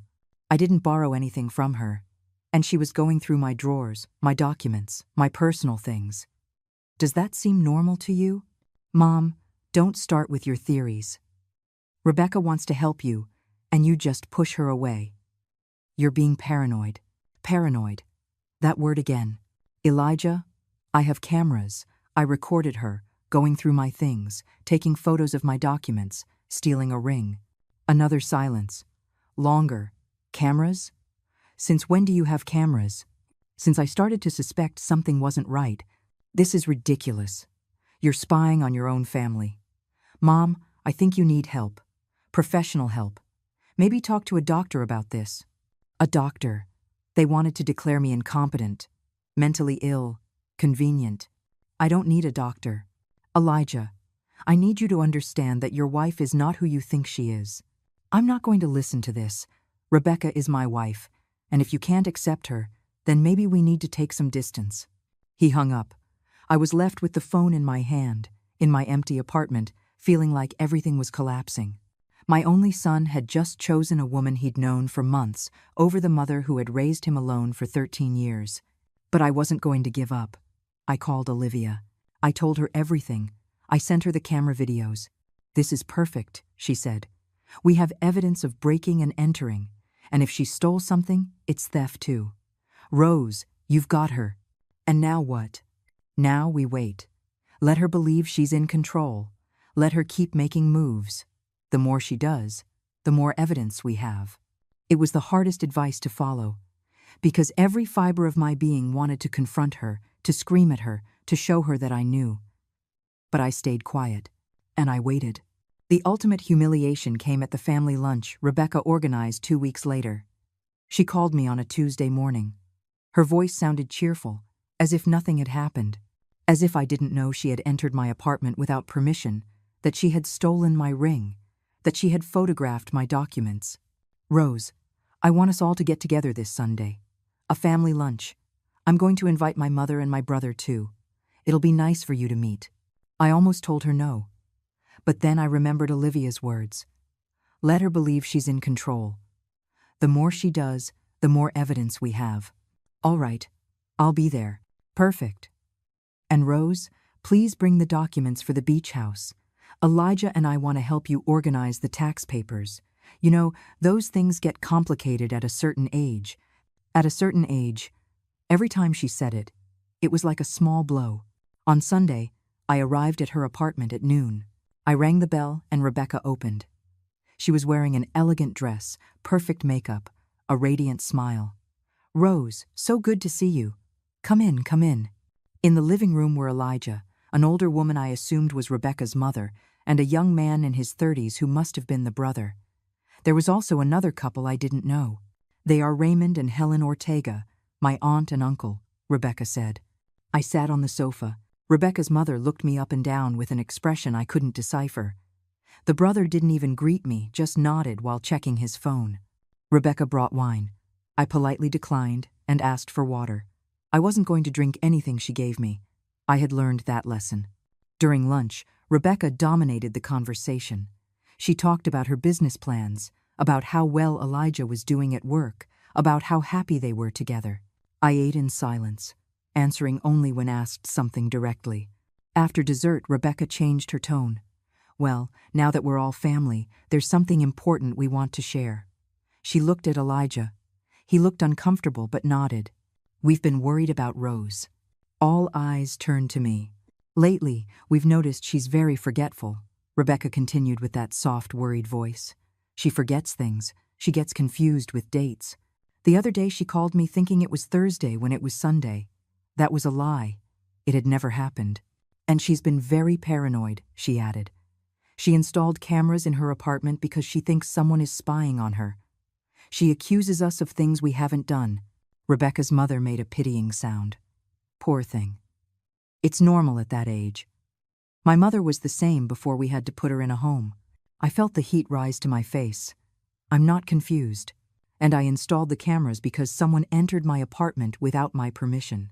I didn't borrow anything from her. And she was going through my drawers, my documents, my personal things. Does that seem normal to you? Mom, don't start with your theories. Rebecca wants to help you, and you just push her away. You're being paranoid. Paranoid. That word again. Elijah, I have cameras. I recorded her, going through my things, taking photos of my documents, stealing a ring. Another silence. Longer. Cameras? Since when do you have cameras? Since I started to suspect something wasn't right. This is ridiculous. You're spying on your own family. Mom, I think you need help. Professional help. Maybe talk to a doctor about this. A doctor. They wanted to declare me incompetent, mentally ill, convenient. I don't need a doctor. Elijah, I need you to understand that your wife is not who you think she is. I'm not going to listen to this. Rebecca is my wife, and if you can't accept her, then maybe we need to take some distance. He hung up. I was left with the phone in my hand, in my empty apartment, feeling like everything was collapsing. My only son had just chosen a woman he'd known for months over the mother who had raised him alone for 13 years. But I wasn't going to give up. I called Olivia. I told her everything. I sent her the camera videos. This is perfect, she said. We have evidence of breaking and entering, and if she stole something, it's theft too. Rose, you've got her. And now what? Now we wait. Let her believe she's in control. Let her keep making moves. The more she does, the more evidence we have. It was the hardest advice to follow, because every fiber of my being wanted to confront her, to scream at her, to show her that I knew. But I stayed quiet, and I waited. The ultimate humiliation came at the family lunch Rebecca organized 2 weeks later. She called me on a Tuesday morning. Her voice sounded cheerful, as if nothing had happened, as if I didn't know she had entered my apartment without permission, that she had stolen my ring, that she had photographed my documents. Rose, I want us all to get together this Sunday. A family lunch. I'm going to invite my mother and my brother too. It'll be nice for you to meet. I almost told her no. But then I remembered Olivia's words. Let her believe she's in control. The more she does, the more evidence we have. All right, I'll be there. Perfect. And Rose, please bring the documents for the beach house. Elijah and I want to help you organize the tax papers. You know, those things get complicated at a certain age. At a certain age. Every time she said it, it was like a small blow. On Sunday, I arrived at her apartment at noon. I rang the bell and Rebecca opened. She was wearing an elegant dress, perfect makeup, a radiant smile. Rose, so good to see you. Come in, come in. In the living room were Elijah, an older woman I assumed was Rebecca's mother, and a young man in his 30s who must have been the brother. There was also another couple I didn't know. They are Raymond and Helen Ortega, my aunt and uncle, Rebecca said. I sat on the sofa. Rebecca's mother looked me up and down with an expression I couldn't decipher. The brother didn't even greet me, just nodded while checking his phone. Rebecca brought wine. I politely declined and asked for water. I wasn't going to drink anything she gave me. I had learned that lesson. During lunch, Rebecca dominated the conversation. She talked about her business plans, about how well Elijah was doing at work, about how happy they were together. I ate in silence, answering only when asked something directly. After dessert, Rebecca changed her tone. Well, now that we're all family, there's something important we want to share. She looked at Elijah. He looked uncomfortable but nodded. We've been worried about Rose. All eyes turned to me. Lately, we've noticed she's very forgetful, Rebecca continued with that soft, worried voice. She forgets things. She gets confused with dates. The other day she called me thinking it was Thursday when it was Sunday. That was a lie. It had never happened. And she's been very paranoid, she added. She installed cameras in her apartment because she thinks someone is spying on her. She accuses us of things we haven't done. Rebecca's mother made a pitying sound. Poor thing. It's normal at that age. My mother was the same before we had to put her in a home. I felt the heat rise to my face. I'm not confused. And I installed the cameras because someone entered my apartment without my permission.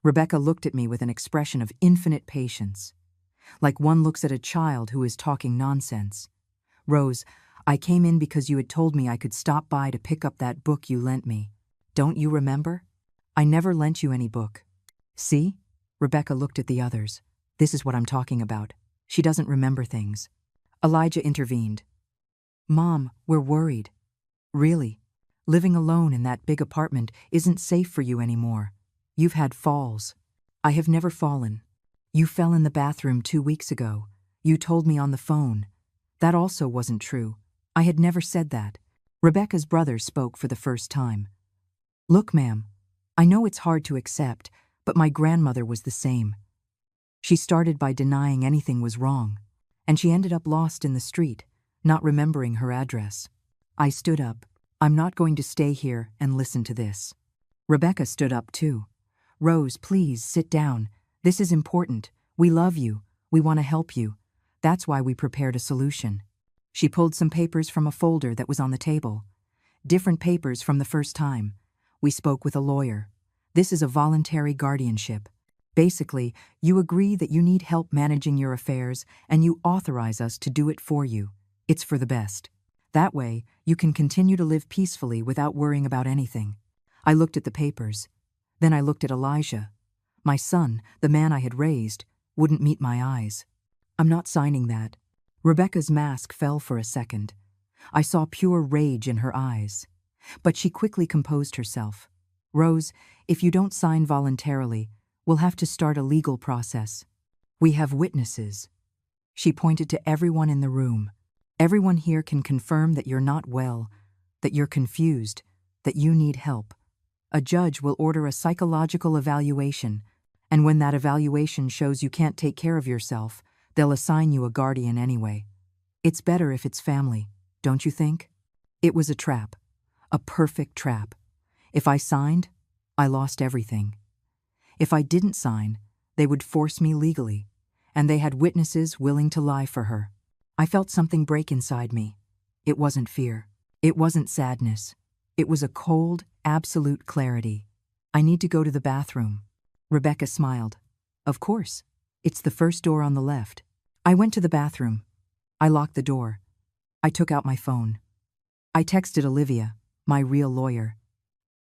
Rebecca looked at me with an expression of infinite patience, like one looks at a child who is talking nonsense. Rose, I came in because you had told me I could stop by to pick up that book you lent me. Don't you remember? I never lent you any book. See? Rebecca looked at the others. This is what I'm talking about. She doesn't remember things. Elijah intervened. Mom, we're worried. Really? Living alone in that big apartment isn't safe for you anymore. You've had falls. I have never fallen. You fell in the bathroom 2 weeks ago. You told me on the phone. That also wasn't true. I had never said that. Rebecca's brother spoke for the first time. Look, ma'am, I know it's hard to accept, but my grandmother was the same. She started by denying anything was wrong, and she ended up lost in the street, not remembering her address. I stood up. I'm not going to stay here and listen to this. Rebecca stood up too. Rose, please sit down. This is important. We love you. We want to help you. That's why we prepared a solution. She pulled some papers from a folder that was on the table. Different papers from the first time. We spoke with a lawyer. This is a voluntary guardianship. Basically, you agree that you need help managing your affairs and you authorize us to do it for you. It's for the best. That way, you can continue to live peacefully without worrying about anything. I looked at the papers. Then I looked at Elijah. My son, the man I had raised, wouldn't meet my eyes. I'm not signing that. Rebecca's mask fell for a second. I saw pure rage in her eyes. But she quickly composed herself. Rose, if you don't sign voluntarily, we'll have to start a legal process. We have witnesses. She pointed to everyone in the room. Everyone here can confirm that you're not well, that you're confused, that you need help. A judge will order a psychological evaluation, and when that evaluation shows you can't take care of yourself, they'll assign you a guardian anyway. It's better if it's family, don't you think? It was a trap. A perfect trap. If I signed, I lost everything. If I didn't sign, they would force me legally, and they had witnesses willing to lie for her. I felt something break inside me. It wasn't fear. It wasn't sadness. It was a cold, absolute clarity. I need to go to the bathroom. Rebecca smiled. Of course. It's the first door on the left. I went to the bathroom. I locked the door. I took out my phone. I texted Olivia, my real lawyer.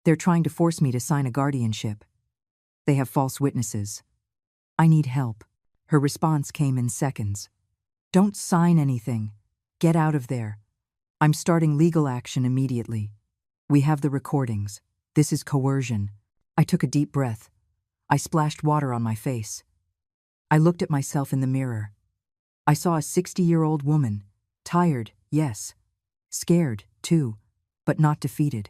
They're trying to force me to sign a guardianship. They have false witnesses. I need help. Her response came in seconds. Don't sign anything. Get out of there. I'm starting legal action immediately. We have the recordings. This is coercion. I took a deep breath. I splashed water on my face. I looked at myself in the mirror. I saw a 60-year-old woman. Tired, yes. Scared, too, but not defeated.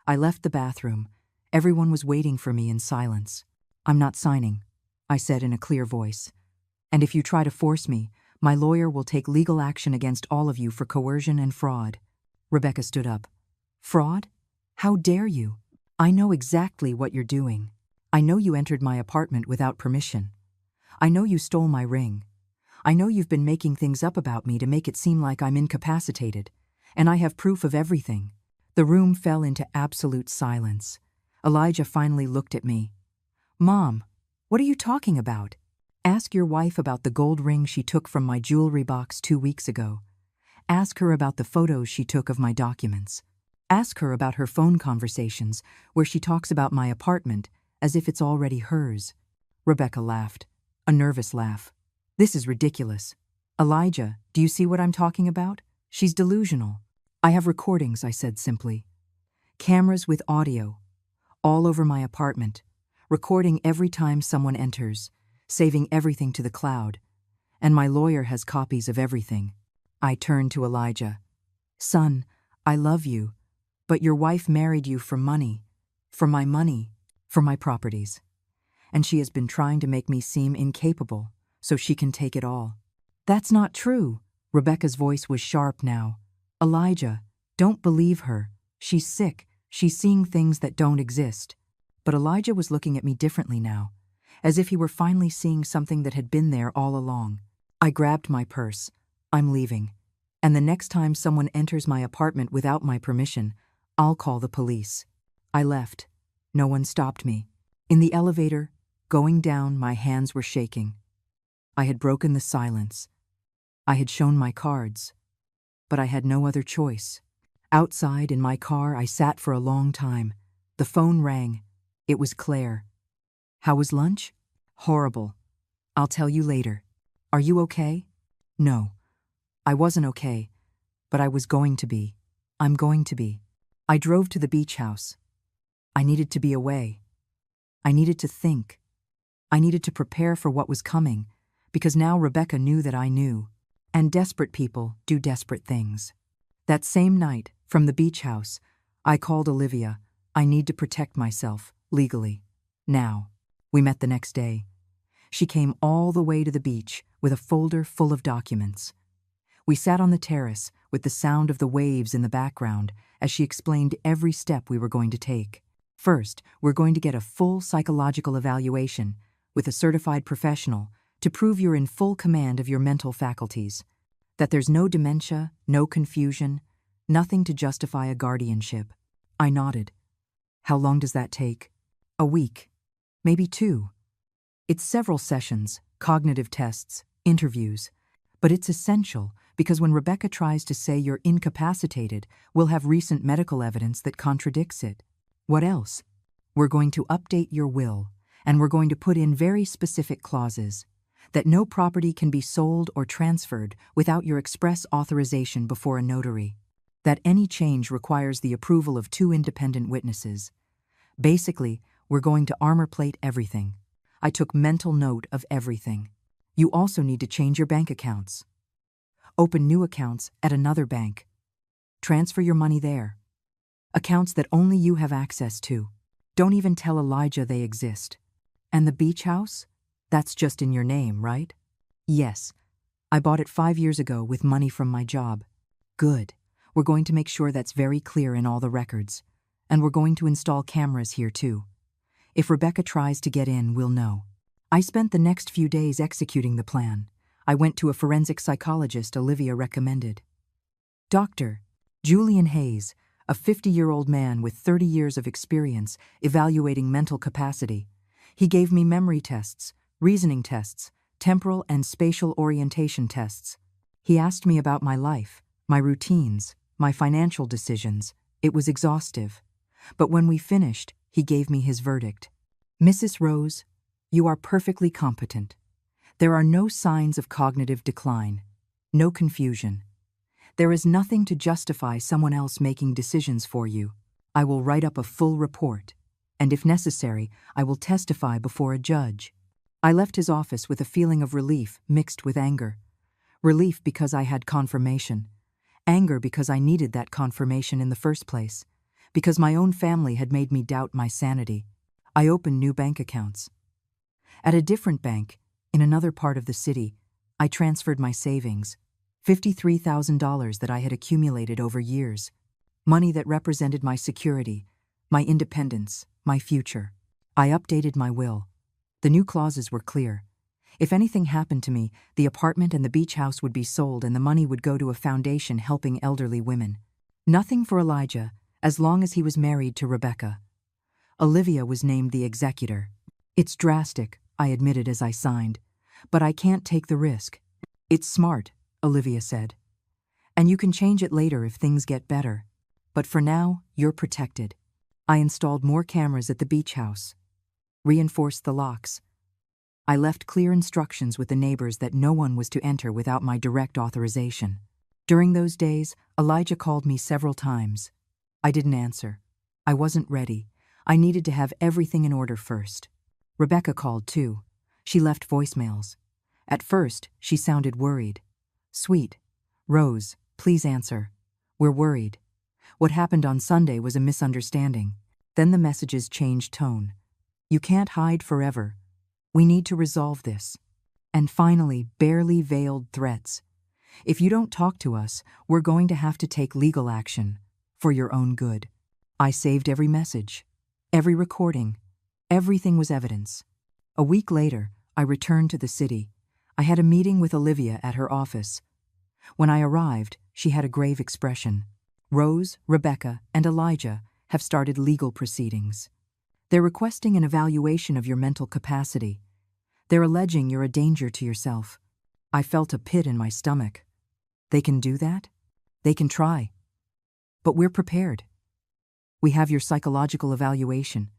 I left the bathroom. Everyone was waiting for me in silence. I'm not signing, I said in a clear voice. And if you try to force me, my lawyer will take legal action against all of you for coercion and fraud. Rebecca stood up. Fraud? How dare you? I know exactly what you're doing. I know you entered my apartment without permission. I know you stole my ring. I know you've been making things up about me to make it seem like I'm incapacitated. And I have proof of everything. The room fell into absolute silence. Elijah finally looked at me. Mom, what are you talking about? Ask your wife about the gold ring she took from my jewelry box 2 weeks ago. Ask her about the photos she took of my documents. Ask her about her phone conversations where she talks about my apartment as if it's already hers. Rebecca laughed, a nervous laugh. This is ridiculous. Elijah, do you see what I'm talking about? She's delusional. I have recordings, I said simply. Cameras with audio, all over my apartment, recording every time someone enters, saving everything to the cloud. And my lawyer has copies of everything. I turned to Elijah. Son, I love you, but your wife married you for money, for my properties. And she has been trying to make me seem incapable so she can take it all. That's not true. Rebecca's voice was sharp now. Elijah, don't believe her. She's sick. She's seeing things that don't exist. But Elijah was looking at me differently now, as if he were finally seeing something that had been there all along. I grabbed my purse. I'm leaving. And the next time someone enters my apartment without my permission, I'll call the police. I left. No one stopped me. In the elevator, going down, my hands were shaking. I had broken the silence. I had shown my cards. But I had no other choice. Outside, in my car, I sat for a long time. The phone rang. It was Claire. How was lunch? Horrible. I'll tell you later. Are you okay? No. I wasn't okay, but I was going to be. I'm going to be. I drove to the beach house. I needed to be away. I needed to think. I needed to prepare for what was coming, because now Rebecca knew that I knew. And desperate people do desperate things. That same night, from the beach house, I called Olivia. I need to protect myself, legally. Now. We met the next day. She came all the way to the beach with a folder full of documents. We sat on the terrace with the sound of the waves in the background as she explained every step we were going to take. First, we're going to get a full psychological evaluation with a certified professional to prove you're in full command of your mental faculties, that there's no dementia, no confusion, nothing to justify a guardianship. I nodded. How long does that take? A week. Maybe 2. It's several sessions, cognitive tests, interviews. But it's essential because when Rebecca tries to say you're incapacitated, we'll have recent medical evidence that contradicts it. What else? We're going to update your will, and we're going to put in very specific clauses that no property can be sold or transferred without your express authorization before a notary, that any change requires the approval of 2 independent witnesses. Basically, we're going to armor plate everything. I took mental note of everything. You also need to change your bank accounts. Open new accounts at another bank. Transfer your money there. Accounts that only you have access to. Don't even tell Elijah they exist. And the beach house? That's just in your name, right? Yes. I bought it 5 years ago with money from my job. Good. We're going to make sure that's very clear in all the records. And we're going to install cameras here too. If Rebecca tries to get in, we'll know. I spent the next few days executing the plan. I went to a forensic psychologist Olivia recommended. Dr. Julian Hayes, a 50-year-old man with 30 years of experience evaluating mental capacity. He gave me memory tests, reasoning tests, temporal and spatial orientation tests. He asked me about my life, my routines, my financial decisions. It was exhaustive. But when we finished, he gave me his verdict. Mrs. Rose, you are perfectly competent. There are no signs of cognitive decline, no confusion. There is nothing to justify someone else making decisions for you. I will write up a full report, and if necessary, I will testify before a judge. I left his office with a feeling of relief mixed with anger. Relief because I had confirmation. Anger because I needed that confirmation in the first place. Because my own family had made me doubt my sanity. I opened new bank accounts. At a different bank, in another part of the city, I transferred my savings, $53,000 that I had accumulated over years, money that represented my security, my independence, my future. I updated my will. The new clauses were clear. If anything happened to me, the apartment and the beach house would be sold and the money would go to a foundation helping elderly women. Nothing for Elijah, as long as he was married to Rebecca. Olivia was named the executor. It's drastic, I admitted as I signed, but I can't take the risk. It's smart, Olivia said. And you can change it later if things get better. But for now, you're protected. I installed more cameras at the beach house. Reinforced the locks. I left clear instructions with the neighbors that no one was to enter without my direct authorization. During those days, Elijah called me several times. I didn't answer. I wasn't ready. I needed to have everything in order first. Rebecca called too. She left voicemails. At first, she sounded worried. Sweet. Rose, please answer. We're worried. What happened on Sunday was a misunderstanding. Then the messages changed tone. You can't hide forever. We need to resolve this. And finally, barely veiled threats. If you don't talk to us, we're going to have to take legal action. For your own good. I saved every message, every recording. Everything was evidence. A week later, I returned to the city. I had a meeting with Olivia at her office. When I arrived, she had a grave expression. Rose, Rebecca, and Elijah have started legal proceedings. They're requesting an evaluation of your mental capacity. They're alleging you're a danger to yourself. I felt a pit in my stomach. They can do that? They can try. But we're prepared. We have your psychological evaluation.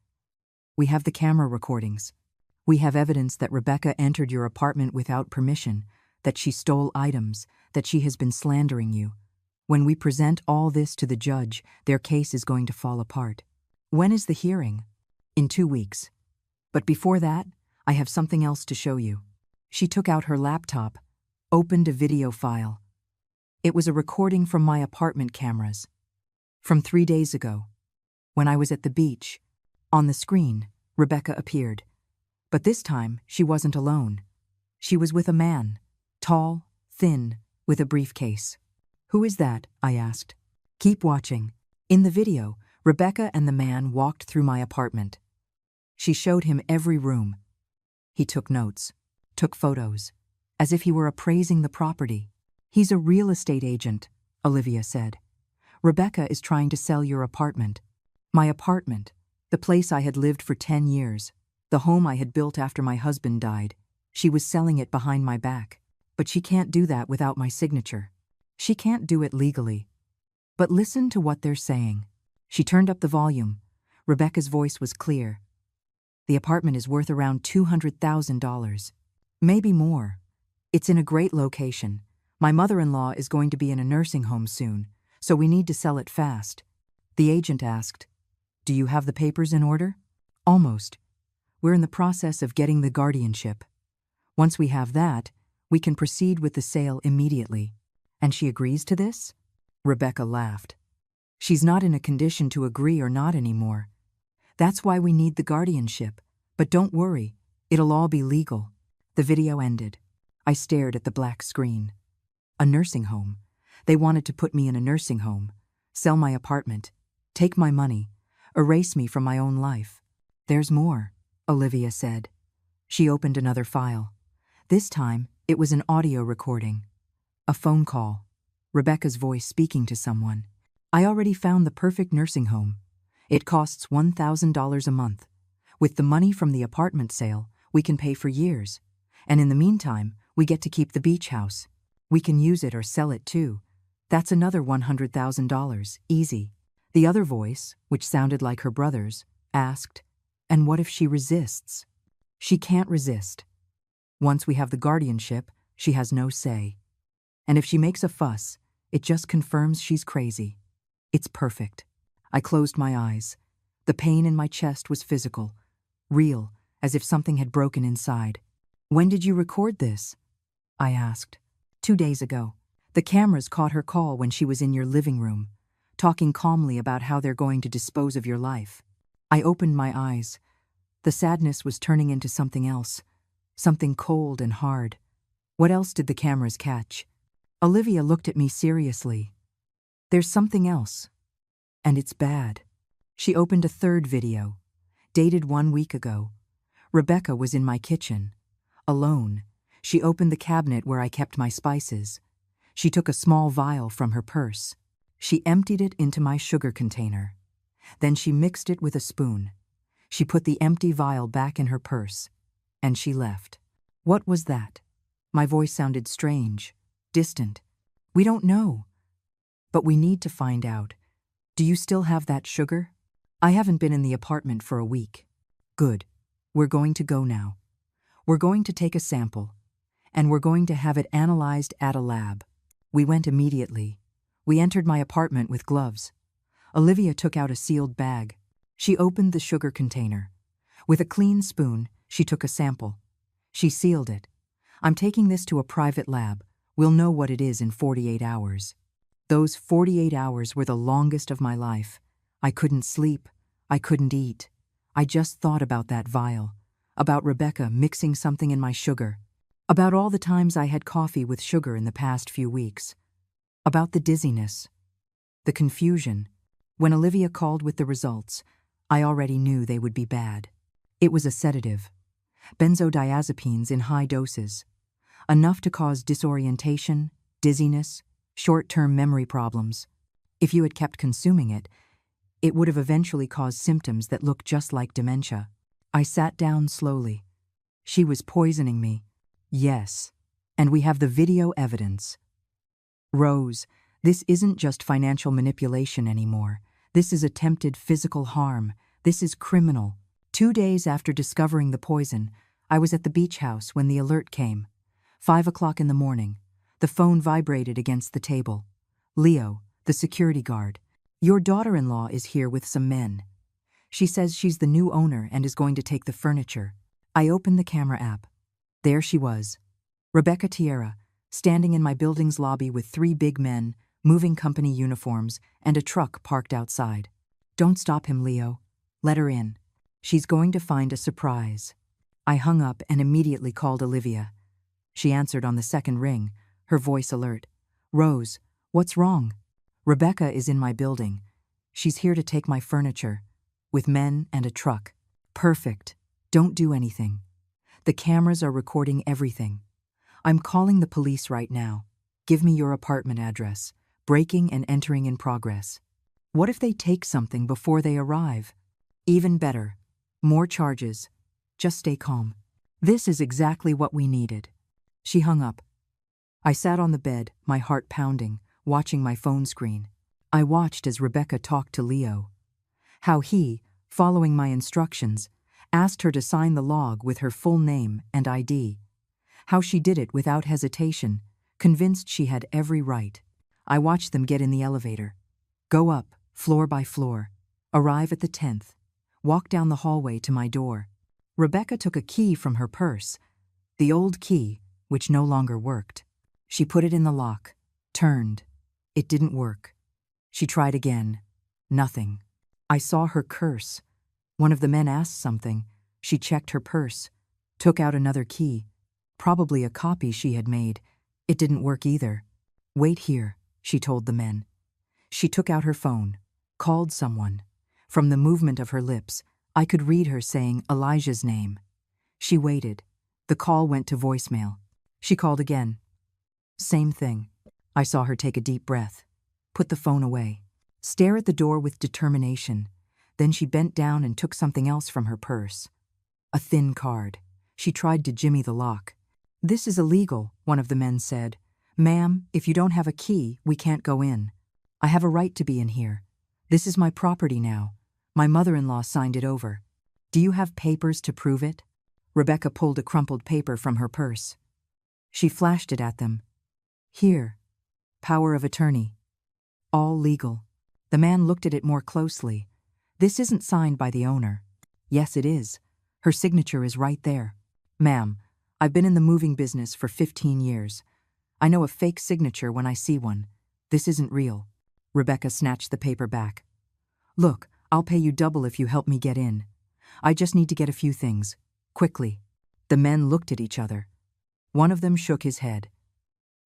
We have the camera recordings. We have evidence that Rebecca entered your apartment without permission, that she stole items, that she has been slandering you. When we present all this to the judge, their case is going to fall apart. When is the hearing? In 2 weeks. But before that, I have something else to show you. She took out her laptop, opened a video file. It was a recording from my apartment cameras. From 3 days ago, when I was at the beach. On the screen, Rebecca appeared. But this time, she wasn't alone. She was with a man, tall, thin, with a briefcase. "Who is that?" I asked. "Keep watching." In the video, Rebecca and the man walked through my apartment. She showed him every room. He took notes, took photos, as if he were appraising the property. "He's a real estate agent," Olivia said. "Rebecca is trying to sell your apartment." My apartment, the place I had lived for 10 years, the home I had built after my husband died. She was selling it behind my back. But she can't do that without my signature. She can't do it legally. But listen to what they're saying. She turned up the volume. Rebecca's voice was clear. "The apartment is worth around $200,000. Maybe more. It's in a great location. My mother-in-law is going to be in a nursing home soon, so we need to sell it fast." The agent asked, "Do you have the papers in order?" "Almost. We're in the process of getting the guardianship. Once we have that, we can proceed with the sale immediately." "And she agrees to this?" Rebecca laughed. "She's not in a condition to agree or not anymore. That's why we need the guardianship. But don't worry, it'll all be legal." The video ended. I stared at the black screen. A nursing home. They wanted to put me in a nursing home, sell my apartment, take my money, erase me from my own life. "There's more," Olivia said. She opened another file. This time, it was an audio recording. A phone call. Rebecca's voice speaking to someone. "I already found the perfect nursing home. It costs $1,000 a month. With the money from the apartment sale, we can pay for years. And in the meantime, we get to keep the beach house. We can use it or sell it too. That's another $100,000, easy." The other voice, which sounded like her brother's, asked, "And what if she resists?" "She can't resist. Once we have the guardianship, she has no say. And if she makes a fuss, it just confirms she's crazy. It's perfect." I closed my eyes. The pain in my chest was physical, real, as if something had broken inside. "When did you record this?" I asked. 2 days ago. The cameras caught her call when she was in your living room, talking calmly about how they're going to dispose of your life. I opened my eyes. The sadness was turning into something else, something cold and hard. "What else did the cameras catch?" Olivia looked at me seriously. "There's something else. And it's bad." She opened a third video, dated 1 week ago. Rebecca was in my kitchen, alone. She opened the cabinet where I kept my spices. She took a small vial from her purse. She emptied it into my sugar container. Then she mixed it with a spoon. She put the empty vial back in her purse, and she left. "What was that?" My voice sounded strange, distant. "We don't know. But we need to find out. Do you still have that sugar?" "I haven't been in the apartment for a week." "Good. We're going to go now. We're going to take a sample, and we're going to have it analyzed at a lab." We went immediately. We entered my apartment with gloves. Olivia took out a sealed bag. She opened the sugar container. With a clean spoon, she took a sample. She sealed it. "I'm taking this to a private lab. We'll know what it is in 48 hours. Those 48 hours were the longest of my life. I couldn't sleep. I couldn't eat. I just thought about that vial, about Rebecca mixing something in my sugar, about all the times I had coffee with sugar in the past few weeks, about the dizziness, the confusion. When Olivia called with the results, I already knew they would be bad. It was a sedative, benzodiazepines in high doses, enough to cause disorientation, dizziness, short-term memory problems. If you had kept consuming it, it would have eventually caused symptoms that looked just like dementia. I sat down slowly. She was poisoning me. Yes, and we have the video evidence. Rose, this isn't just financial manipulation anymore. This is attempted physical harm. This is criminal. 2 days after discovering the poison, I was at the beach house when the alert came. 5 o'clock in the morning. The phone vibrated against the table. Leo, the security guard. Your daughter-in-law is here with some men. She says she's the new owner and is going to take the furniture. I opened the camera app. There she was. Rebecca Tierra, standing in my building's lobby with 3 big men, moving company uniforms, and a truck parked outside. Don't stop him, Leo. Let her in. She's going to find a surprise. I hung up and immediately called Olivia. She answered on the second ring, her voice alert. Rose, what's wrong? Rebecca is in my building. She's here to take my furniture. With men and a truck. Perfect. Don't do anything. The cameras are recording everything. I'm calling the police right now. Give me your apartment address. Breaking and entering in progress. What if they take something before they arrive? Even better. More charges. Just stay calm. This is exactly what we needed. She hung up. I sat on the bed, my heart pounding, watching my phone screen. I watched as Rebecca talked to Leo. How he, following my instructions, asked her to sign the log with her full name and ID. How she did it without hesitation, convinced she had every right. I watched them get in the elevator. Go up, floor by floor. Arrive at the 10th. Walk down the hallway to my door. Rebecca took a key from her purse, the old key, which no longer worked. She put it in the lock, turned. It didn't work. She tried again. Nothing. I saw her curse. One of the men asked something. She checked her purse, took out another key, probably a copy she had made. It didn't work either. Wait here, she told the men. She took out her phone, called someone. From the movement of her lips, I could read her saying Elijah's name. She waited. The call went to voicemail. She called again. Same thing. I saw her take a deep breath, put the phone away, stare at the door with determination. Then she bent down and took something else from her purse. A thin card. She tried to jimmy the lock. This is illegal, one of the men said. Ma'am, if you don't have a key, we can't go in. I have a right to be in here. This is my property now. My mother-in-law signed it over. Do you have papers to prove it? Rebecca pulled a crumpled paper from her purse. She flashed it at them. Here. Power of attorney. All legal. The man looked at it more closely. This isn't signed by the owner. Yes, it is. Her signature is right there. Ma'am, I've been in the moving business for 15 years. I know a fake signature when I see one. This isn't real. Rebecca snatched the paper back. Look, I'll pay you double if you help me get in. I just need to get a few things. Quickly. The men looked at each other. One of them shook his head.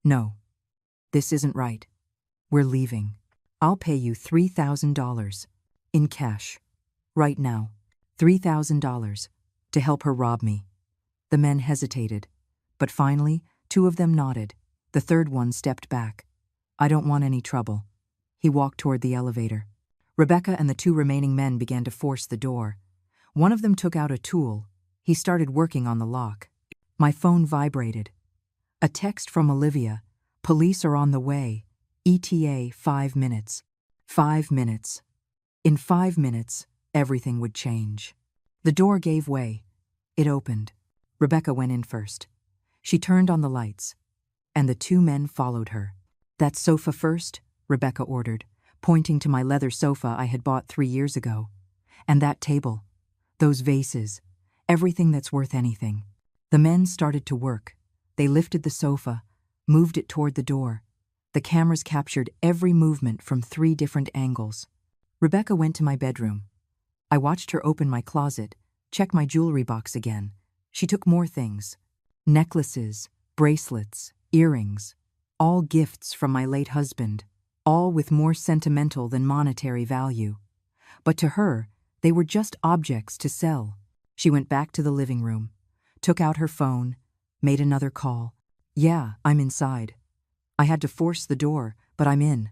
No. This isn't right. We're leaving. I'll pay you $3,000. In cash. Right now. $3,000. To help her rob me. The men hesitated. But finally, 2 of them nodded. The third one stepped back. I don't want any trouble. He walked toward the elevator. Rebecca and the 2 remaining men began to force the door. One of them took out a tool. He started working on the lock. My phone vibrated. A text from Olivia. Police are on the way. ETA 5 minutes. 5 minutes. In 5 minutes, everything would change. The door gave way. It opened. Rebecca went in first. She turned on the lights, and the 2 men followed her. That sofa first, Rebecca ordered, pointing to my leather sofa I had bought 3 years ago. And that table. Those vases. Everything that's worth anything. The men started to work. They lifted the sofa, moved it toward the door. The cameras captured every movement from 3 different angles. Rebecca went to my bedroom. I watched her open my closet, check my jewelry box again. She took more things. Necklaces, bracelets, earrings. All gifts from my late husband. All with more sentimental than monetary value. But to her, they were just objects to sell. She went back to the living room, took out her phone, made another call. Yeah, I'm inside. I had to force the door, but I'm in.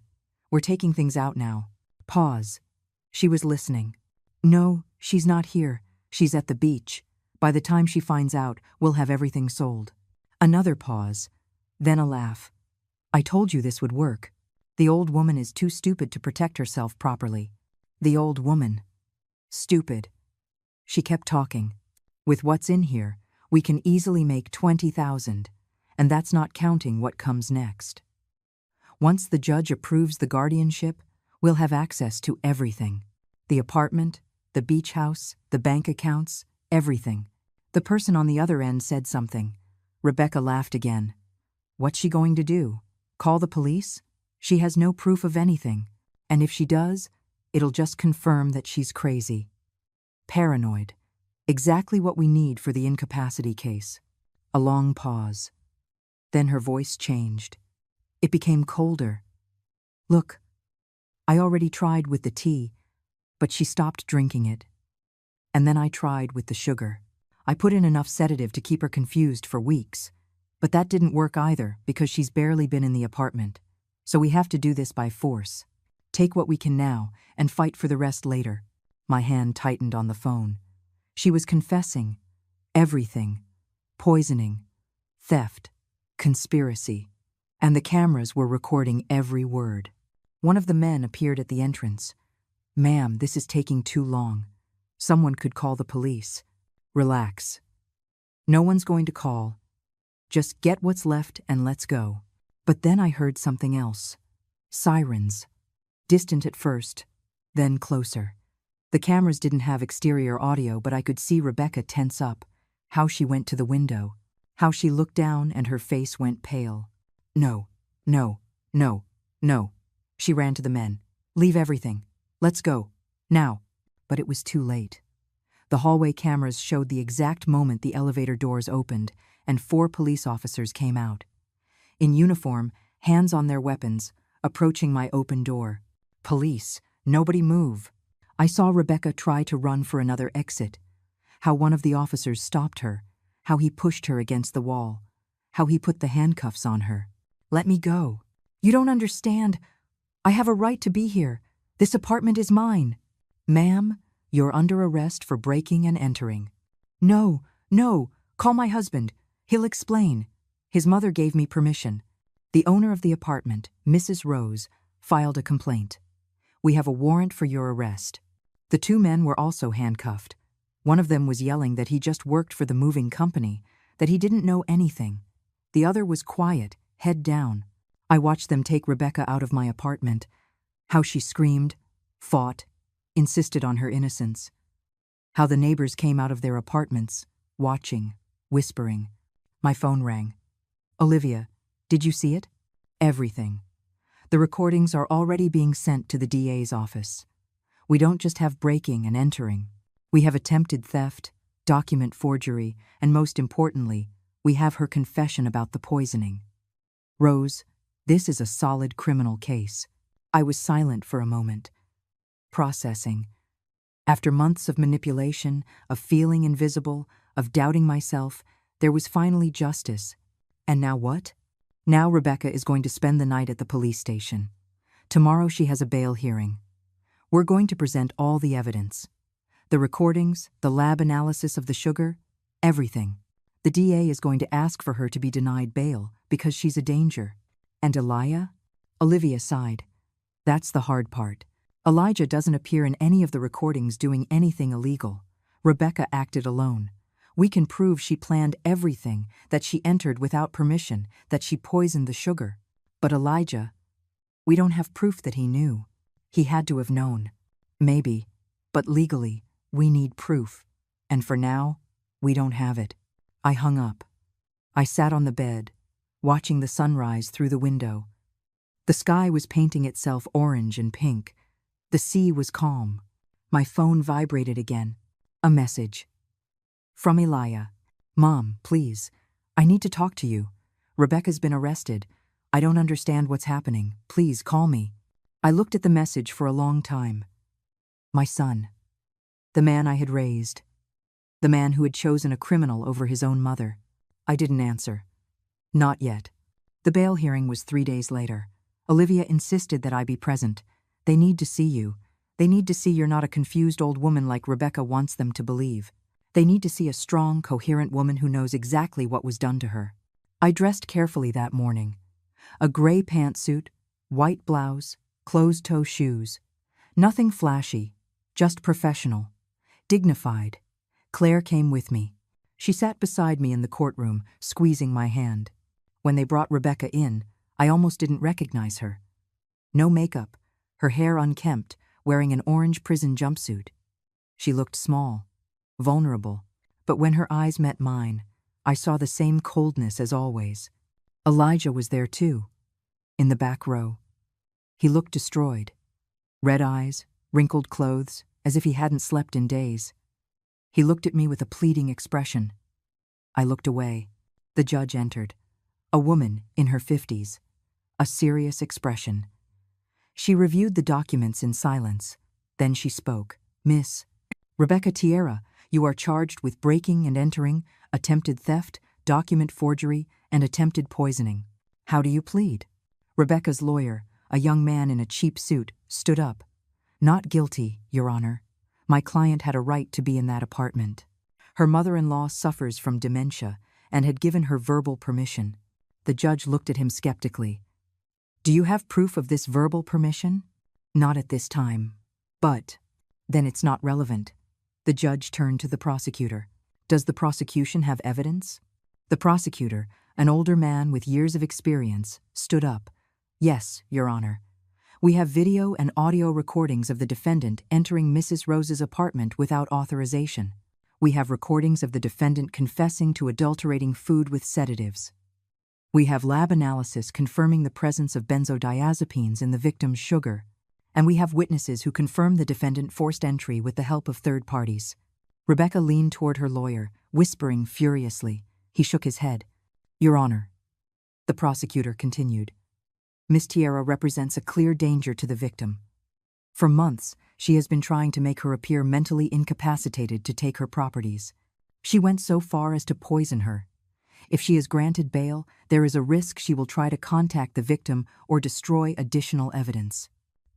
We're taking things out now. Pause. She was listening. No, she's not here. She's at the beach. By the time she finds out, we'll have everything sold. Another pause. Then a laugh. I told you this would work. The old woman is too stupid to protect herself properly. The old woman. Stupid. She kept talking. With what's in here, we can easily make 20,000, and that's not counting what comes next. Once the judge approves the guardianship, we'll have access to everything. The apartment, the beach house, the bank accounts, everything. The person on the other end said something. Rebecca laughed again. What's she going to do? Call the police? She has no proof of anything. And if she does, it'll just confirm that she's crazy. Paranoid. Exactly what we need for the incapacity case. A long pause. Then her voice changed. It became colder. Look, I already tried with the tea, but she stopped drinking it. And then I tried with the sugar. I put in enough sedative to keep her confused for weeks. But that didn't work either because she's barely been in the apartment. So we have to do this by force. Take what we can now and fight for the rest later. My hand tightened on the phone. She was confessing. Everything. Poisoning. Theft. Conspiracy. And the cameras were recording every word. One of the men appeared at the entrance. Ma'am, this is taking too long. Someone could call the police. Relax. No one's going to call. Just get what's left and let's go. But then I heard something else. Sirens. Distant at first, then closer. The cameras didn't have exterior audio, but I could see Rebecca tense up, how she went to the window, how she looked down and her face went pale. No, no, no, no. She ran to the men. Leave everything. Let's go. Now. But it was too late. The hallway cameras showed the exact moment the elevator doors opened and 4 police officers came out. In uniform, hands on their weapons, approaching my open door. Police, nobody move. I saw Rebecca try to run for another exit. How one of the officers stopped her. How he pushed her against the wall. How he put the handcuffs on her. Let me go. You don't understand. I have a right to be here. This apartment is mine. Ma'am, you're under arrest for breaking and entering. No, no, call my husband. He'll explain. His mother gave me permission. The owner of the apartment, Mrs. Rose, filed a complaint. We have a warrant for your arrest. The 2 men were also handcuffed. One of them was yelling that he just worked for the moving company, that he didn't know anything. The other was quiet, head down. I watched them take Rebecca out of my apartment. How she screamed, fought, insisted on her innocence. How the neighbors came out of their apartments, watching, whispering. My phone rang. Olivia, did you see it? Everything. The recordings are already being sent to the DA's office. We don't just have breaking and entering. We have attempted theft, document forgery, and most importantly, we have her confession about the poisoning. Rose, this is a solid criminal case. I was silent for a moment. Processing. After months of manipulation, of feeling invisible, of doubting myself, there was finally justice. And now what? Now Rebecca is going to spend the night at the police station. Tomorrow she has a bail hearing. We're going to present all the evidence. The recordings, the lab analysis of the sugar, everything. The DA is going to ask for her to be denied bail because she's a danger. And Elijah? Olivia sighed. That's the hard part. Elijah doesn't appear in any of the recordings doing anything illegal. Rebecca acted alone. We can prove she planned everything, that she entered without permission, that she poisoned the sugar. But Elijah, we don't have proof that he knew. He had to have known. Maybe, but legally, we need proof. And for now, we don't have it. I hung up. I sat on the bed, watching the sunrise through the window. The sky was painting itself orange and pink. The sea was calm. My phone vibrated again. A message. From Elijah. Mom, please. I need to talk to you. Rebecca's been arrested. I don't understand what's happening. Please call me. I looked at the message for a long time. My son. The man I had raised. The man who had chosen a criminal over his own mother. I didn't answer. Not yet. The bail hearing was 3 days later. Olivia insisted that I be present. They need to see you. They need to see you're not a confused old woman like Rebecca wants them to believe. They need to see a strong, coherent woman who knows exactly what was done to her. I dressed carefully that morning. A gray pantsuit, white blouse, closed-toe shoes. Nothing flashy, just professional. Dignified. Claire came with me. She sat beside me in the courtroom, squeezing my hand. When they brought Rebecca in, I almost didn't recognize her. No makeup, her hair unkempt, wearing an orange prison jumpsuit. She looked small, vulnerable, but when her eyes met mine, I saw the same coldness as always. Elijah was there too, in the back row. He looked destroyed. Red eyes, wrinkled clothes, as if he hadn't slept in days. He looked at me with a pleading expression. I looked away. The judge entered. A woman in her 50s. A serious expression. She reviewed the documents in silence. Then she spoke. Miss Rebecca Tierra, you are charged with breaking and entering, attempted theft, document forgery, and attempted poisoning. How do you plead? Rebecca's lawyer, a young man in a cheap suit, stood up. Not guilty, Your Honor. My client had a right to be in that apartment. Her mother-in-law suffers from dementia and had given her verbal permission. The judge looked at him skeptically. Do you have proof of this verbal permission? Not at this time. But, then it's not relevant. The judge turned to the prosecutor. Does the prosecution have evidence? The prosecutor, an older man with years of experience, stood up. Yes, Your Honor. We have video and audio recordings of the defendant entering Mrs. Rose's apartment without authorization. We have recordings of the defendant confessing to adulterating food with sedatives. We have lab analysis confirming the presence of benzodiazepines in the victim's sugar, and we have witnesses who confirm the defendant forced entry with the help of third parties. Rebecca leaned toward her lawyer, whispering furiously. He shook his head. Your Honor. The prosecutor continued. Miss Tierra represents a clear danger to the victim. For months, she has been trying to make her appear mentally incapacitated to take her properties. She went so far as to poison her. If she is granted bail, there is a risk she will try to contact the victim or destroy additional evidence.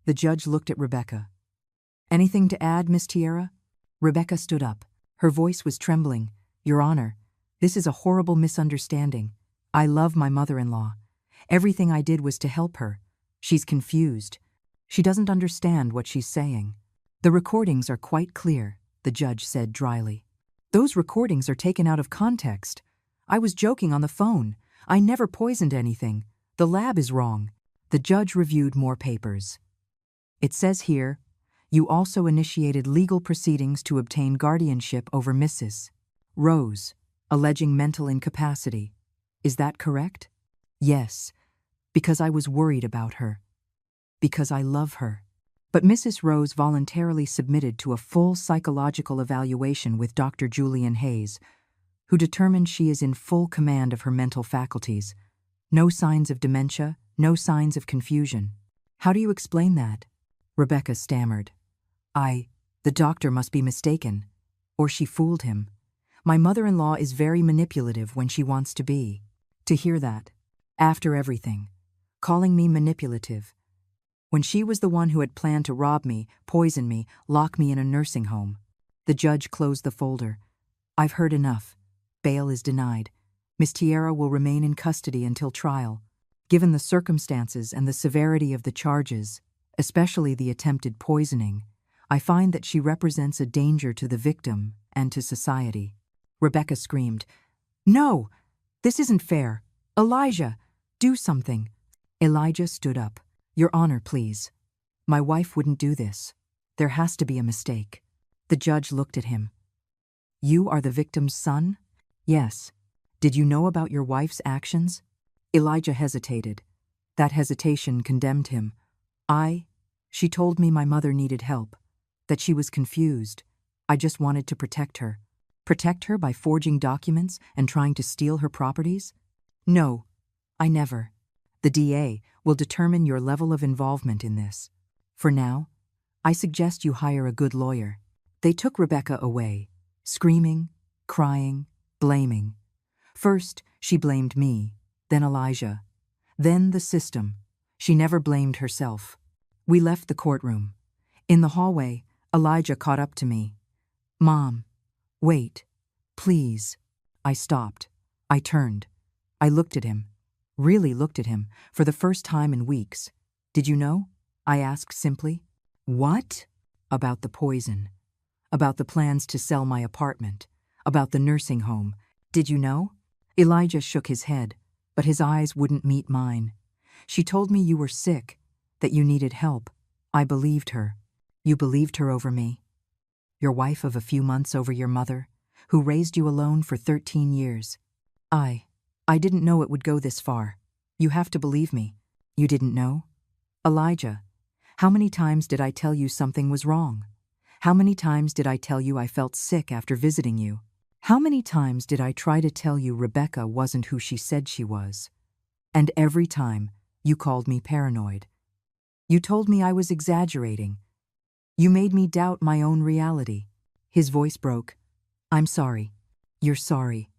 The judge looked at Rebecca. Anything to add, Miss Tierra? Rebecca stood up. Her voice was trembling. Your Honor, this is a horrible misunderstanding. I love my mother-in-law. Everything I did was to help her. She's confused. She doesn't understand what she's saying. The recordings are quite clear, the judge said dryly. Those recordings are taken out of context. I was joking on the phone. I never poisoned anything. The lab is wrong. The judge reviewed more papers. It says here, you also initiated legal proceedings to obtain guardianship over Mrs. Rose, alleging mental incapacity. Is that correct? Yes, because I was worried about her. Because I love her. But Mrs. Rose voluntarily submitted to a full psychological evaluation with Dr. Julian Hayes, who determined she is in full command of her mental faculties. No signs of dementia, no signs of confusion. How do you explain that? Rebecca stammered. The doctor must be mistaken. Or she fooled him. My mother-in-law is very manipulative when she wants to be. To hear that, after everything, calling me manipulative, when she was the one who had planned to rob me, poison me, lock me in a nursing home. The judge closed the folder. I've heard enough. Bail is denied. Miss Tierra will remain in custody until trial. Given the circumstances and the severity of the charges, especially the attempted poisoning, I find that she represents a danger to the victim and to society. Rebecca screamed, No! This isn't fair. Elijah, do something. Elijah stood up. Your Honor, please. My wife wouldn't do this. There has to be a mistake. The judge looked at him. You are the victim's son? Yes. Did you know about your wife's actions? Elijah hesitated. That hesitation condemned him. She told me my mother needed help, that she was confused. I just wanted to protect her. Protect her by forging documents and trying to steal her properties? No, I never. The DA will determine your level of involvement in this. For now, I suggest you hire a good lawyer. They took Rebecca away, screaming, crying, blaming. First, she blamed me, then Elijah, then the system. She never blamed herself. We left the courtroom. In the hallway, Elijah caught up to me. Mom, wait, please. I stopped. I turned. I looked at him. Really looked at him, for the first time in weeks. Did you know? I asked simply. What? About the poison. About the plans to sell my apartment. About the nursing home. Did you know? Elijah shook his head, but his eyes wouldn't meet mine. She told me you were sick, that you needed help. I believed her. You believed her over me. Your wife of a few months over your mother, who raised you alone for 13 years. I didn't know it would go this far. You have to believe me. You didn't know? Elijah, how many times did I tell you something was wrong? How many times did I tell you I felt sick after visiting you? How many times did I try to tell you Rebecca wasn't who she said she was? And every time, you called me paranoid. You told me I was exaggerating. You made me doubt my own reality. His voice broke. I'm sorry. You're sorry.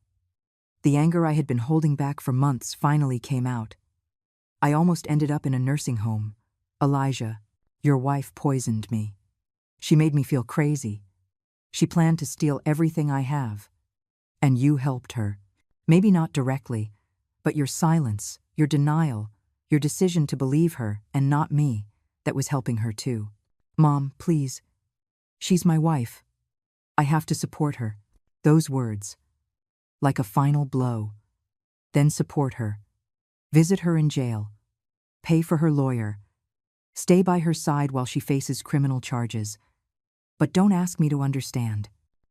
The anger I had been holding back for months finally came out. I almost ended up in a nursing home. Elijah, your wife poisoned me. She made me feel crazy. She planned to steal everything I have. And you helped her. Maybe not directly, but your silence, your denial, your decision to believe her and not me, that was helping her too. Mom, please. She's my wife. I have to support her. Those words. Like a final blow. Then support her. Visit her in jail. Pay for her lawyer. Stay by her side while she faces criminal charges. But don't ask me to understand.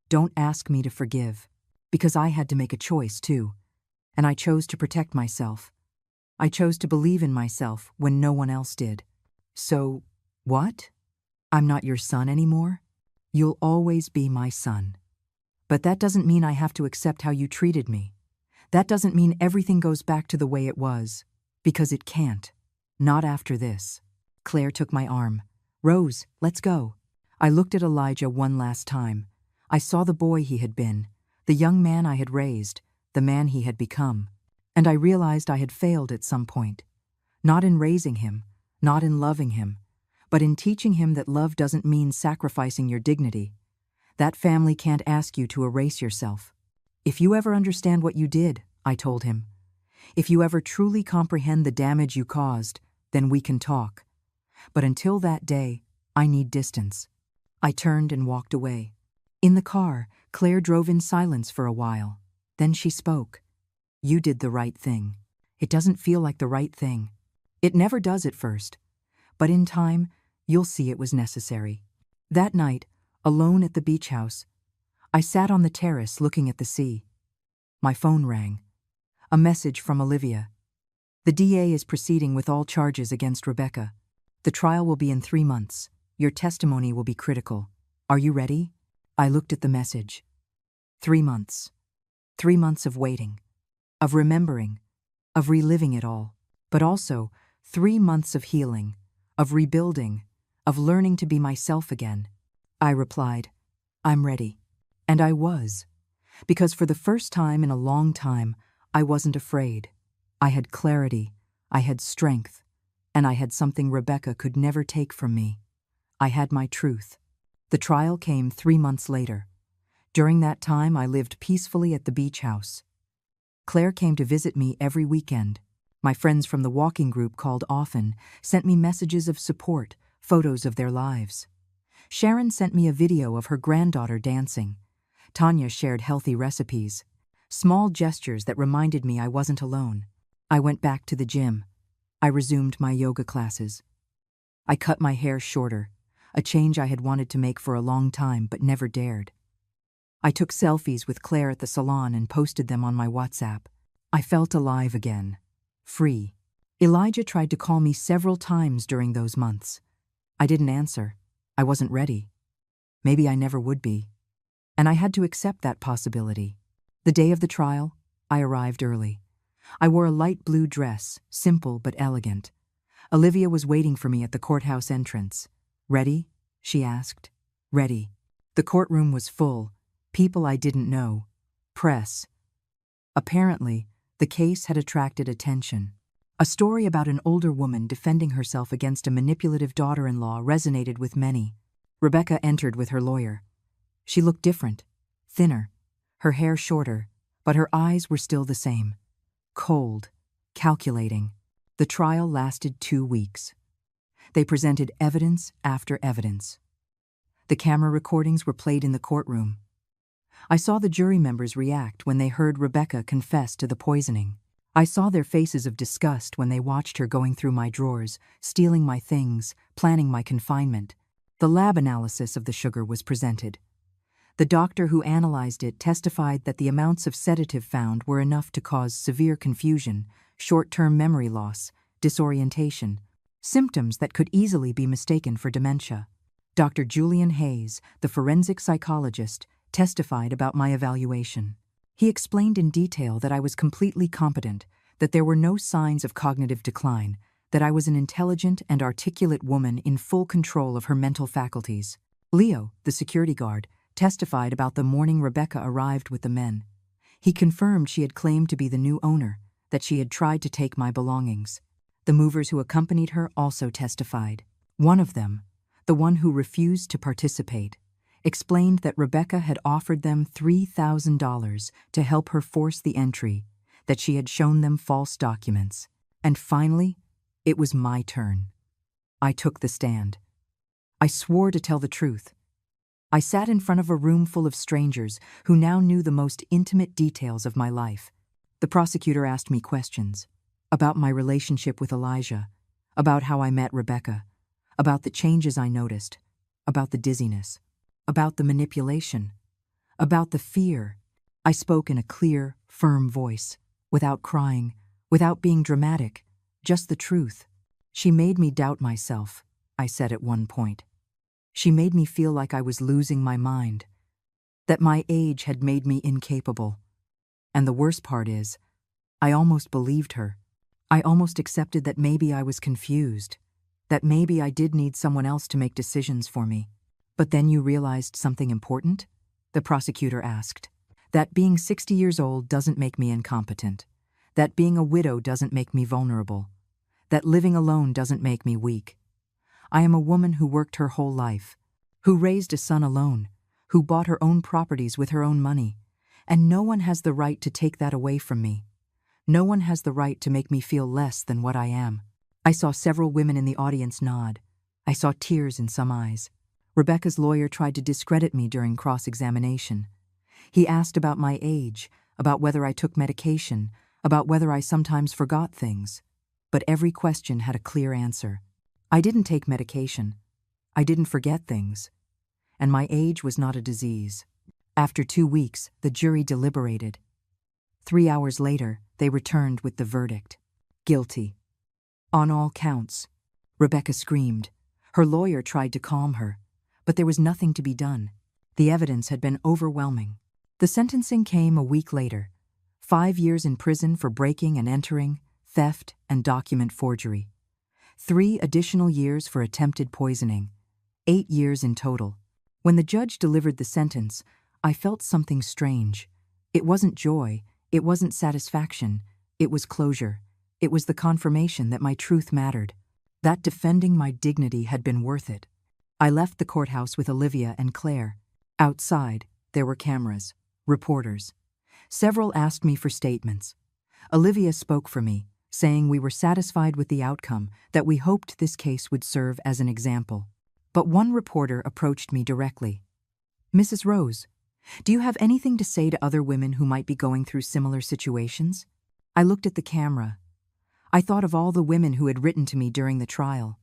Don't ask me to forgive. Because I had to make a choice too. And I chose to protect myself. I chose to believe in myself when no one else did. So, what? I'm not your son anymore? You'll always be my son. But that doesn't mean I have to accept how you treated me. That doesn't mean everything goes back to the way it was. Because it can't. Not after this. Claire took my arm. Rose, let's go. I looked at Elijah one last time. I saw the boy he had been, the young man I had raised, the man he had become. And I realized I had failed at some point. Not in raising him, not in loving him, but in teaching him that love doesn't mean sacrificing your dignity. That family can't ask you to erase yourself. If you ever understand what you did, I told him, if you ever truly comprehend the damage you caused, then we can talk. But until that day, I need distance. I turned and walked away. In the car, Claire drove in silence for a while. Then she spoke. You did the right thing. It doesn't feel like the right thing. It never does at first. But in time, you'll see it was necessary. That night, alone at the beach house, I sat on the terrace looking at the sea. My phone rang. A message from Olivia. The DA is proceeding with all charges against Rebecca. The trial will be in 3 months. Your testimony will be critical. Are you ready? I looked at the message. 3 months. 3 months of waiting, of remembering, of reliving it all. But also 3 months of healing, of rebuilding, of learning to be myself again. I replied, I'm ready. And I was. Because for the first time in a long time, I wasn't afraid. I had clarity, I had strength, and I had something Rebecca could never take from me. I had my truth. The trial came 3 months later. During that time, I lived peacefully at the beach house. Claire came to visit me every weekend. My friends from the walking group called often, sent me messages of support, photos of their lives. Sharon sent me a video of her granddaughter dancing. Tanya shared healthy recipes, small gestures that reminded me I wasn't alone. I went back to the gym. I resumed my yoga classes. I cut my hair shorter, a change I had wanted to make for a long time but never dared. I took selfies with Claire at the salon and posted them on my WhatsApp. I felt alive again, free. Elijah tried to call me several times during those months. I didn't answer. I wasn't ready. Maybe I never would be. And I had to accept that possibility. The day of the trial, I arrived early. I wore a light blue dress, simple but elegant. Olivia was waiting for me at the courthouse entrance. Ready? She asked. Ready. The courtroom was full. People I didn't know. Press. Apparently, the case had attracted attention. A story about an older woman defending herself against a manipulative daughter-in-law resonated with many. Rebecca entered with her lawyer. She looked different, thinner, her hair shorter, but her eyes were still the same. Cold, calculating. The trial lasted 2 weeks. They presented evidence after evidence. The camera recordings were played in the courtroom. I saw the jury members react when they heard Rebecca confess to the poisoning. I saw their faces of disgust when they watched her going through my drawers, stealing my things, planning my confinement. The lab analysis of the sugar was presented. The doctor who analyzed it testified that the amounts of sedative found were enough to cause severe confusion, short-term memory loss, disorientation, symptoms that could easily be mistaken for dementia. Dr. Julian Hayes, the forensic psychologist, testified about my evaluation. He explained in detail that I was completely competent, that there were no signs of cognitive decline, that I was an intelligent and articulate woman in full control of her mental faculties. Leo, the security guard, testified about the morning Rebecca arrived with the men. He confirmed she had claimed to be the new owner, that she had tried to take my belongings. The movers who accompanied her also testified. One of them, the one who refused to participate, explained that Rebecca had offered them $3,000 to help her force the entry, that she had shown them false documents. And finally, it was my turn. I took the stand. I swore to tell the truth. I sat in front of a room full of strangers who now knew the most intimate details of my life. The prosecutor asked me questions about my relationship with Elijah, about how I met Rebecca, about the changes I noticed, about the dizziness, about the manipulation, about the fear. I spoke in a clear, firm voice, without crying, without being dramatic, just the truth. She made me doubt myself, I said at one point. She made me feel like I was losing my mind, that my age had made me incapable. And the worst part is, I almost believed her. I almost accepted that maybe I was confused, that maybe I did need someone else to make decisions for me. But then you realized something important? The prosecutor asked. That being 60 years old doesn't make me incompetent. That being a widow doesn't make me vulnerable. That living alone doesn't make me weak. I am a woman who worked her whole life, who raised a son alone, who bought her own properties with her own money, and no one has the right to take that away from me. No one has the right to make me feel less than what I am. I saw several women in the audience nod. I saw tears in some eyes. Rebecca's lawyer tried to discredit me during cross-examination. He asked about my age, about whether I took medication, about whether I sometimes forgot things. But every question had a clear answer. I didn't take medication. I didn't forget things. And my age was not a disease. After 2 weeks, the jury deliberated. 3 hours later, they returned with the verdict. Guilty. On all counts. Rebecca screamed. Her lawyer tried to calm her, but there was nothing to be done. The evidence had been overwhelming. The sentencing came a week later. 5 years in prison for breaking and entering, theft, and document forgery. 3 additional years for attempted poisoning. 8 years in total. When the judge delivered the sentence, I felt something strange. It wasn't joy, it wasn't satisfaction, it was closure. It was the confirmation that my truth mattered, that defending my dignity had been worth it. I left the courthouse with Olivia and Claire. Outside, there were cameras, reporters. Several asked me for statements. Olivia spoke for me, saying we were satisfied with the outcome, that we hoped this case would serve as an example. But one reporter approached me directly. Mrs. Rose, do you have anything to say to other women who might be going through similar situations? I looked at the camera. I thought of all the women who had written to me during the trial.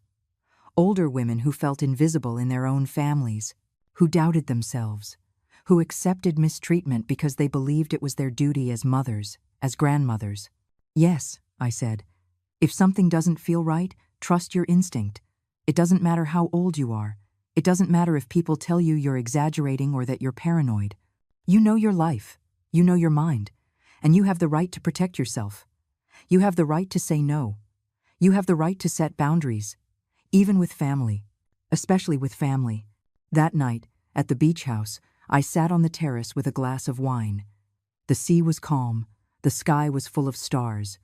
Older women who felt invisible in their own families, who doubted themselves, who accepted mistreatment because they believed it was their duty as mothers, as grandmothers. Yes, I said. If something doesn't feel right, trust your instinct. It doesn't matter how old you are. It doesn't matter if people tell you you're exaggerating or that you're paranoid. You know your life. You know your mind. And you have the right to protect yourself. You have the right to say no. You have the right to set boundaries, even with family, especially with family. That night, at the beach house, I sat on the terrace with a glass of wine. The sea was calm. The sky was full of stars.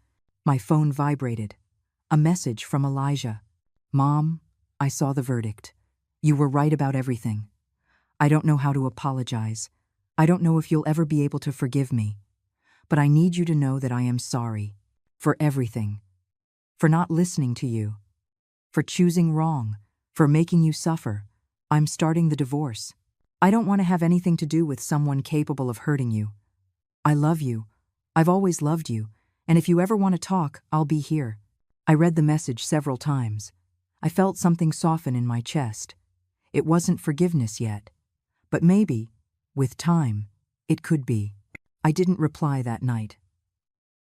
My phone vibrated. A message from Elijah. Mom, I saw the verdict. You were right about everything. I don't know how to apologize. I don't know if you'll ever be able to forgive me. But I need you to know that I am sorry. For everything. For not listening to you. For choosing wrong. For making you suffer. I'm starting the divorce. I don't want to have anything to do with someone capable of hurting you. I love you. I've always loved you. And if you ever want to talk, I'll be here. I read the message several times. I felt something soften in my chest. It wasn't forgiveness yet. But maybe, with time, it could be. I didn't reply that night.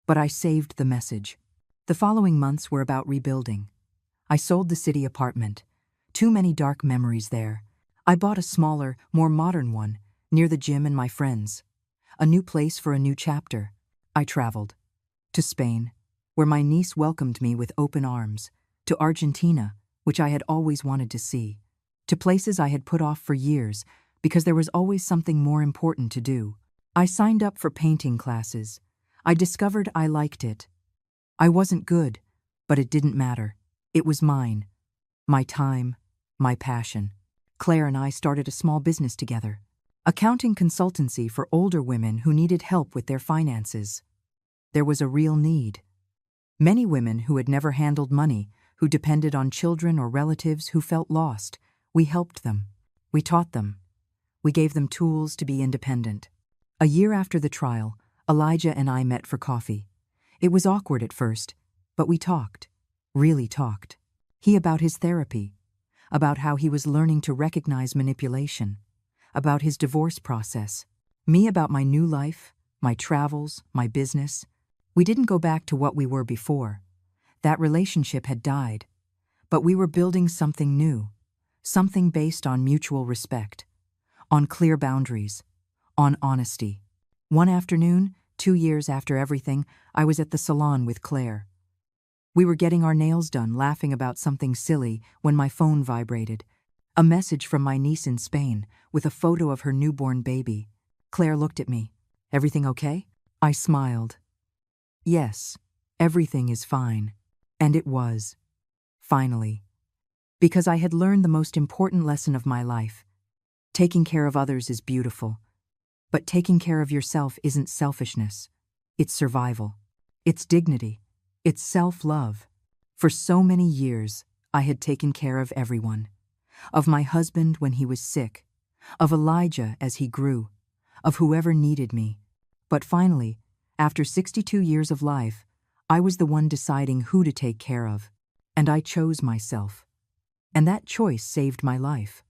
But I saved the message. The following months were about rebuilding. I sold the city apartment. Too many dark memories there. I bought a smaller, more modern one, near the gym and my friends. A new place for a new chapter. I traveled. To Spain, where my niece welcomed me with open arms. To Argentina, which I had always wanted to see. To places I had put off for years, because there was always something more important to do. I signed up for painting classes. I discovered I liked it. I wasn't good, but it didn't matter. It was mine. My time, my passion. Claire and I started a small business together. Accounting consultancy for older women who needed help with their finances. There was a real need. Many women who had never handled money, who depended on children or relatives who felt lost. We helped them. We taught them. We gave them tools to be independent. A year after the trial, Elijah and I met for coffee. It was awkward at first, but we talked. Really talked. He about his therapy, about how he was learning to recognize manipulation, about his divorce process, me about my new life, my travels, my business. We didn't go back to what we were before. That relationship had died, but we were building something new, something based on mutual respect, on clear boundaries, on honesty. One afternoon, 2 years after everything, I was at the salon with Claire. We were getting our nails done, laughing about something silly, when my phone vibrated. A message from my niece in Spain, with a photo of her newborn baby. Claire looked at me. "Everything okay?" I smiled. "Yes, everything is fine." And it was. Finally. Because I had learned the most important lesson of my life. Taking care of others is beautiful. But taking care of yourself isn't selfishness. It's survival. It's dignity. It's self-love. For so many years, I had taken care of everyone. Of my husband when he was sick. Of Elijah as he grew. Of whoever needed me. But finally, after 62 years of life, I was the one deciding who to take care of. And I chose myself. And that choice saved my life.